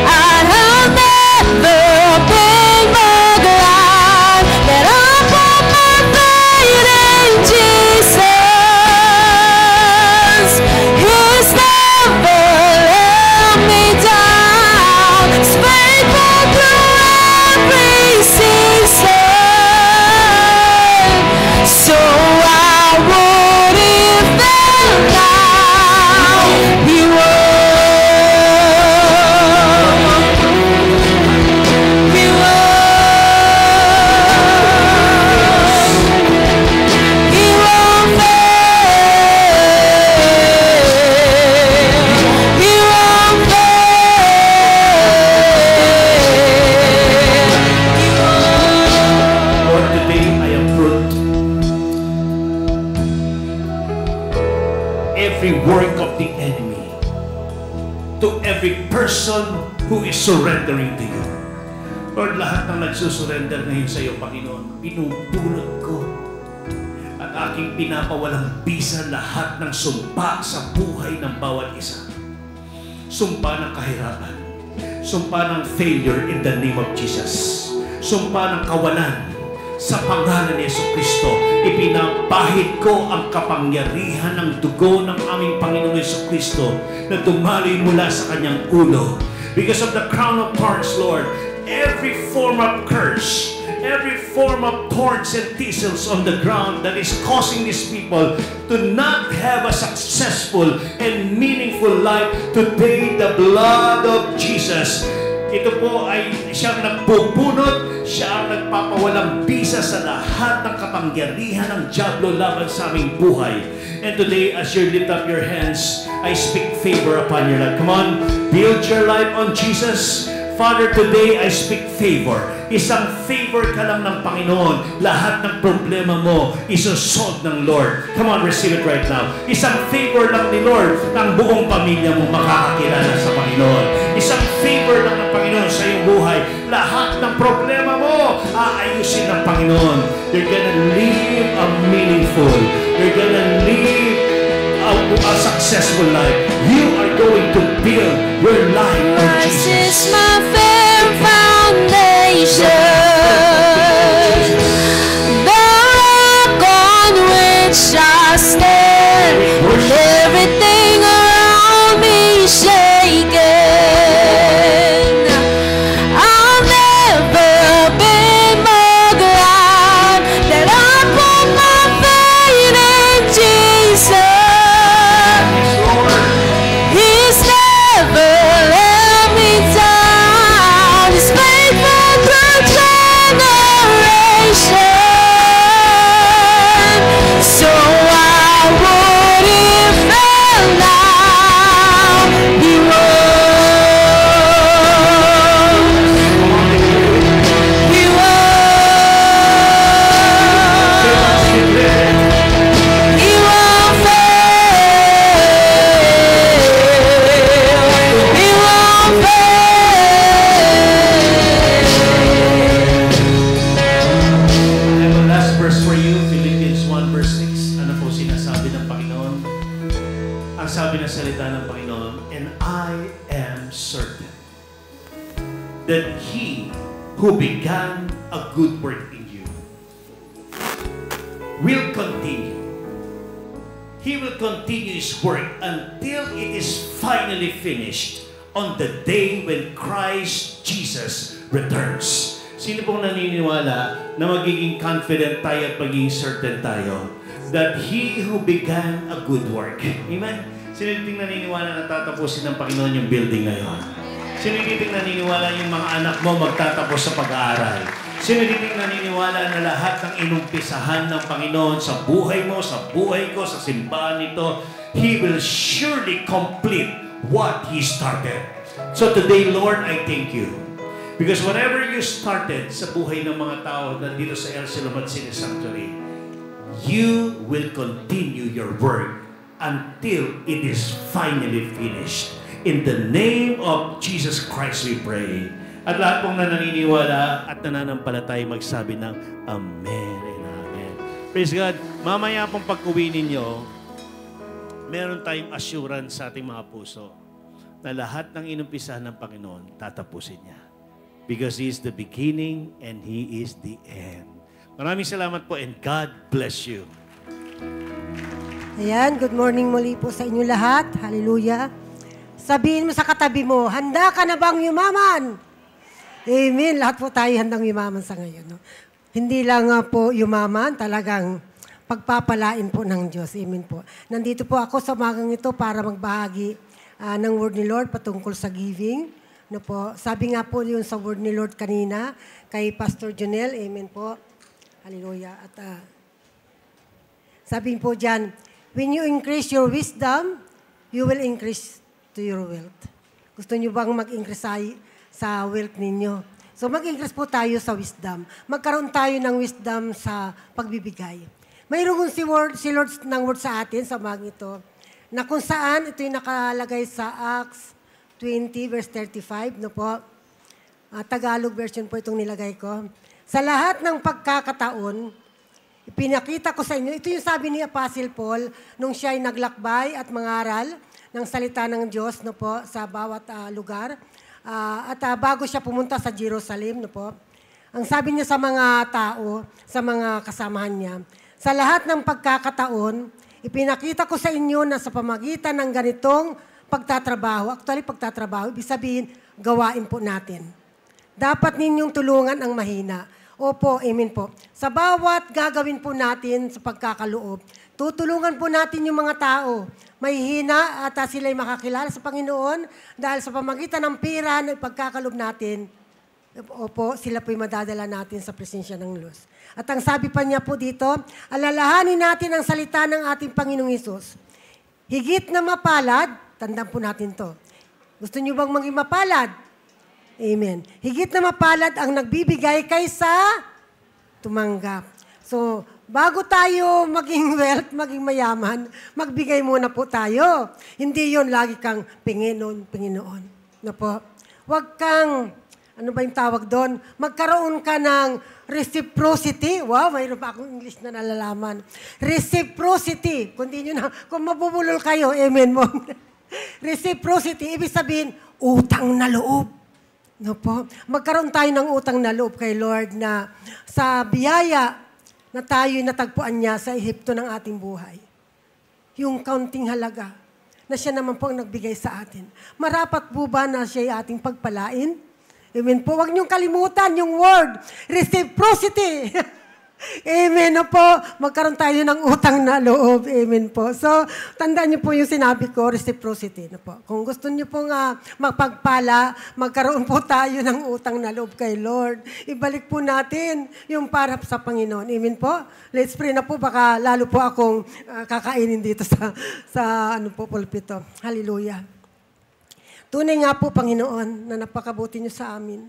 I have never been more glad that I put my faith in Jesus. He's never let me down. He's faithful through every season. So I would if now He won't. He won't. He won't fail. He won't fail. He won't. Lord, today I uproot every work of the enemy to every person who is surrendering to you. Lord, lahat ng nagsusurrender ngayon sa iyo, Panginoon, pinupulot ko at aking pinapawalang bisa lahat ng sumpa sa buhay ng bawat isa. Sumpa ng kahirapan, sumpa ng failure in the name of Jesus, sumpa ng kawalan sa pangalan ni Jesucristo. Ipinapahid ko ang kapangyarihan ng dugo ng aming Panginoon Jesucristo na dumaloy mula sa kanyang ulo. Because of the crown of thorns, Lord, every form of curse, every form of thorns and thistles on the ground that is causing these people to not have a successful and meaningful life. Today, the blood of Jesus, ito po ay siyang nagpupulot, siya ang nagpapawalang bisa sa lahat ng kapangyarihan ng dyablo laban sa aming buhay. And today, as you lift up your hands, I speak favor upon your life. Come on, build your life on Jesus. Father, today I speak favor. Isang favor ka lang ng Panginoon. Lahat ng problema mo, isosolve ng Lord. Come on, receive it right now. Isang favor lang ni Lord, ng buong pamilya mo makakakilala sa Panginoon. Isang favor lang ng Panginoon sa iyong buhay. Lahat ng problema mo, aayusin ng Panginoon. You're gonna live a meaningful, you're gonna live a successful life. You are going to build your life on Christ is Jesus. my firm foundation, the rock on which I stand. When everything around me is shaken, I'll never be more glad that I put my faith in Jesus. He's never let me down. He's faithful through generation. So I wouldn't fail now. He won't. He won't. He won't fail. He won't fail. I have a last verse for you, Philippians 1 verse 6. Ano po sinasabi ng Panginoon? Ang sabi ng salita ng Panginoon, and I am certain that He who began a good work in you will continue. He will continue His work until it is finally finished on the day when Christ Jesus returns. Sino pong naniniwala na magiging confident tayo at magiging certain tayo that He who began a good work? Amen? Sino dito naniniwala na tatapusin ng Panginoon yung building na yun? Sino dito naniniwala yung mga anak mo magtatapos sa pag-aaral? Sino dito naniniwala na lahat ng inumpisahan ng Panginoon sa buhay mo, sa buhay ko, sa simbahan nito, He will surely complete what He started. So today, Lord, I thank You. Because whatever You started sa buhay ng mga tao na dito sa El Silomat City Sanctuary, You will continue Your work until it is finally finished. In the name of Jesus Christ we pray. At lahat pong naniniwala at nananampalataya magsabi ng Amen and Amen. Praise God. Mamaya pong pag-uwi ninyo, meron tayong assurance sa ating mga puso na lahat ng inumpisahan ng Panginoon, tatapusin niya. Because He is the beginning and He is the end. Maraming salamat po and God bless you. Ayan, good morning muli po sa inyo lahat. Hallelujah. Sabihin mo sa katabi mo, handa ka na bang yumaman? Amen. Lahat po tayo handang yumaman sa ngayon. No? Hindi lang po yumaman, talagang pagpapalain po ng Diyos. Amen po. Nandito po ako sa umagang ito para magbahagi ng word ni Lord patungkol sa giving. No po, sabi nga po yun sa word ni Lord kanina kay Pastor Jonel. Amen po. Hallelujah. At sabi po dyan, when you increase your wisdom, you will increase to your wealth. Gusto nyo bang mag-increase sa wealth ninyo? So mag-increase po tayo sa wisdom. Magkaroon tayo ng wisdom sa pagbibigay. Mayroon si Lord ng word sa atin sa umagang ito, na kung saan ito yung nakalagay sa Acts 20 verse 35, no po. Tagalog version po itong nilagay ko. Sa lahat ng pagkakataon, ipinakita ko sa inyo, ito yung sabi ni Apostle Paul nung siya ay naglakbay at mangaral ng salita ng Diyos, no po, sa bawat lugar. Bago siya pumunta sa Jerusalem, no po, ang sabi niya sa mga tao, sa mga kasamahan niya, sa lahat ng pagkakataon, ipinakita ko sa inyo na sa pamagitan ng ganitong pagtatrabaho, actually pagtatrabaho, ibig sabihin, gawain po natin. Dapat ninyong tulungan ang mahina. Opo, amen po. Sa bawat gagawin po natin sa pagkakaloob, tutulungan po natin yung mga tao. May hina at sila'y makakilala sa Panginoon dahil sa pamagitan ng pira na pagkakaloob natin, opo, sila po'y madadala natin sa presensya ng Diyos. At ang sabi pa niya po dito, alalahanin natin ang salita ng ating Panginoong Hesus. Higit na mapalad, tandaan po natin to. Gusto niyo bang maging mapalad? Amen. Higit na mapalad ang nagbibigay kaysa tumanggap. So, bago tayo maging wealth, maging mayaman, magbigay muna po tayo. Hindi yon lagi kang Panginoon. Na po? Huwag kang, ano ba yung tawag doon? Magkaroon ka ng reciprocity. Wow, mayroon pa akong English na nalalaman. Reciprocity. Kung mabubulol kayo, amen mo. Reciprocity, ibig sabihin, utang na loob. No po? Magkaroon tayo ng utang na loob kay Lord na sa biyaya na tayo'y natagpuan niya sa Ehipto ng ating buhay. Yung kaunting halaga na siya naman po ang nagbigay sa atin. Marapat po ba na siya'y ating pagpalain? Amen po. Huwag niyong kalimutan yung word, reciprocity. Amen na po. Magkaroon tayo ng utang na loob. Amen po. So, tandaan niyo po yung sinabi ko, reciprocity na po. Kung gusto niyo pong magpagpala, magkaroon po tayo ng utang na loob kay Lord. Ibalik po natin yung para sa Panginoon. Amen po. Let's pray na po. Baka lalo po akong kakainin dito sa pulpito. Hallelujah. Tunay nga po, Panginoon, na napakabuti niyo sa amin.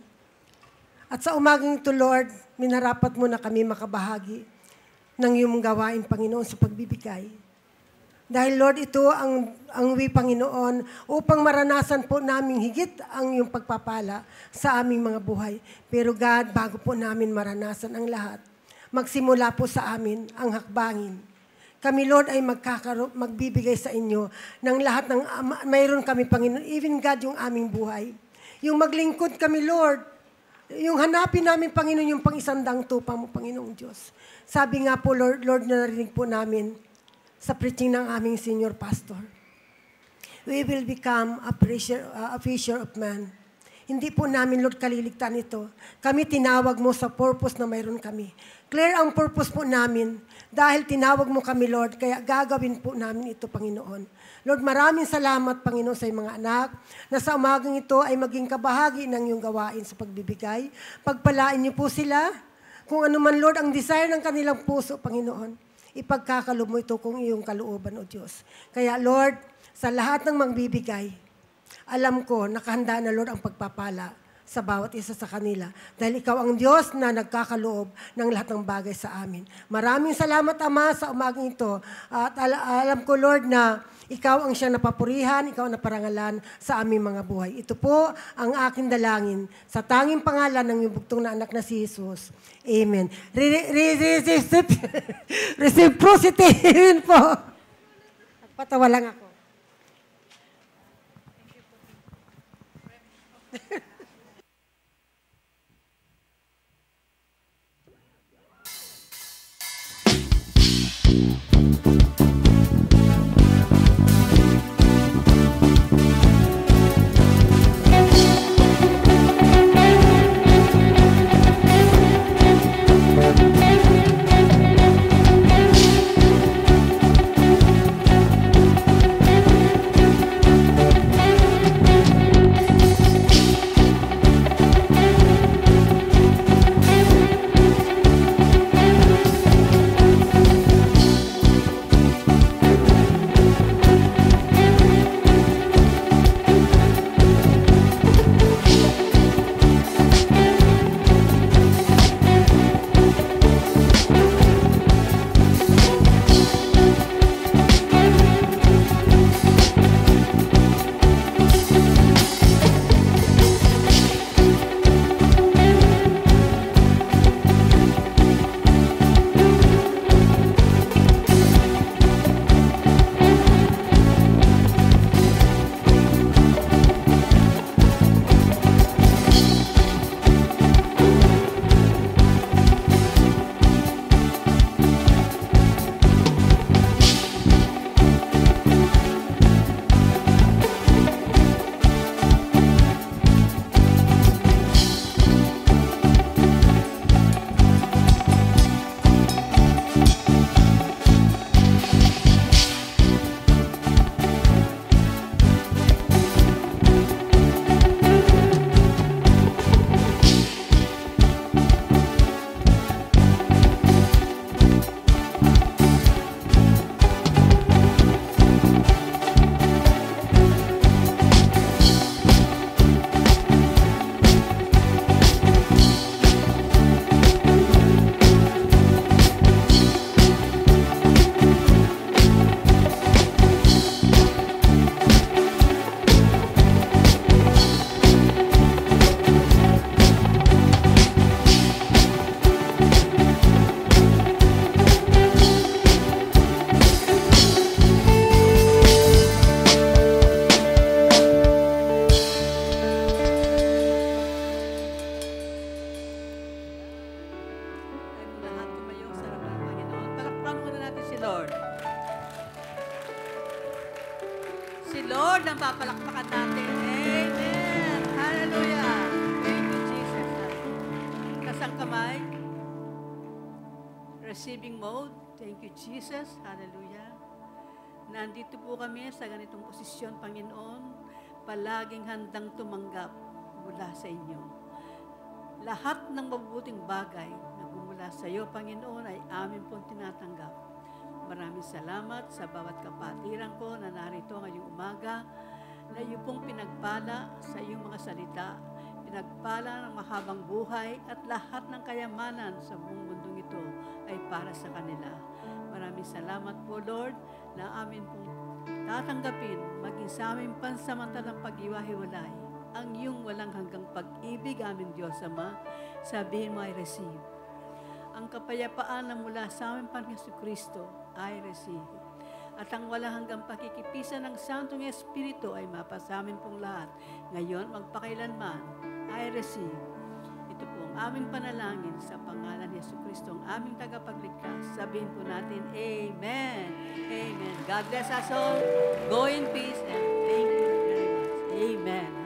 At sa umagang ito, Lord, minarapat mo na kami makabahagi ng iyong gawain, Panginoon, sa pagbibigay. Dahil, Lord, ito ang Panginoon, upang maranasan po namin higit ang iyong pagpapala sa aming mga buhay. Pero, God, bago po namin maranasan ang lahat, magsimula po sa amin ang hakbangin. Kami, Lord, ay magbibigay sa inyo ng lahat ng mayroon kami, Panginoon, even God, yung aming buhay. Yung maglingkod kami, Lord, yung hanapin namin, Panginoon, yung pang-isandang tupa mo, Panginoong Diyos. Sabi nga po, Lord, narinig po namin sa preaching ng aming senior pastor. We will become a fisher of man. Hindi po namin, Lord, kaliligtan ito. Kami tinawag mo sa purpose na mayroon kami. Clear ang purpose po namin dahil tinawag mo kami, Lord, kaya gagawin po namin ito, Panginoon. Lord, maraming salamat, Panginoon, sa mga anak na sa umagang ito ay maging kabahagi ng iyong gawain sa pagbibigay. Pagpalain niyo po sila. Kung ano man, Lord, ang desire ng kanilang puso, Panginoon, ipagkakalob mo ito kung iyong kalooban, O Diyos. Kaya, Lord, sa lahat ng magbibigay, alam ko, nakahanda na, Lord, ang pagpapala sa bawat isa sa kanila. Dahil ikaw ang Diyos na nagkakaloob ng lahat ng bagay sa amin. Maraming salamat, Ama, sa umagang ito. At alam ko, Lord, na ikaw ang siyang napapurihan, ikaw ang naparangalan sa aming mga buhay. Ito po ang aking dalangin sa tanging pangalan ng iyong bugtong na anak na si Jesus. Amen. Reciprocity. Amen po. Patawa lang ako. Si Lord ang papalakpakan natin. Amen. Hallelujah. Thank you, Jesus. Kasang kamay. Receiving mode. Thank you, Jesus. Hallelujah. Nandito po kami sa ganitong posisyon, Panginoon, palaging handang tumanggap mula sa inyo. Lahat ng mabubuting bagay na bumula sa iyo, Panginoon, ay amin pong tinatanggap. Maraming salamat sa bawat kapatiran ko na narito ngayong umaga, na iyo pong pinagpala sa iyong mga salita, pinagpala ng mahabang buhay at lahat ng kayamanan sa buong mundong ito ay para sa kanila. Maraming salamat po, Lord, na amin pong tatanggapin maging sa aming pansamantalang pag-iwahiwalay ang iyong walang hanggang pag-ibig, aming Diyos Ama. Sabihin mo, I receive. Ang kapayapaan na mula sa aming Panginoon Kristo, I receive. At ang walang hanggang pakikipisan ng Santong Espiritu ay mapasamin pong lahat. Ngayon, magpakailanman, I receive. Ito po ang aming panalangin sa pangalan ni Jesucristo, ang aming tagapagligtas. Sabihin po natin, Amen. Amen. God bless us all. Go in peace and thank you very much. Amen.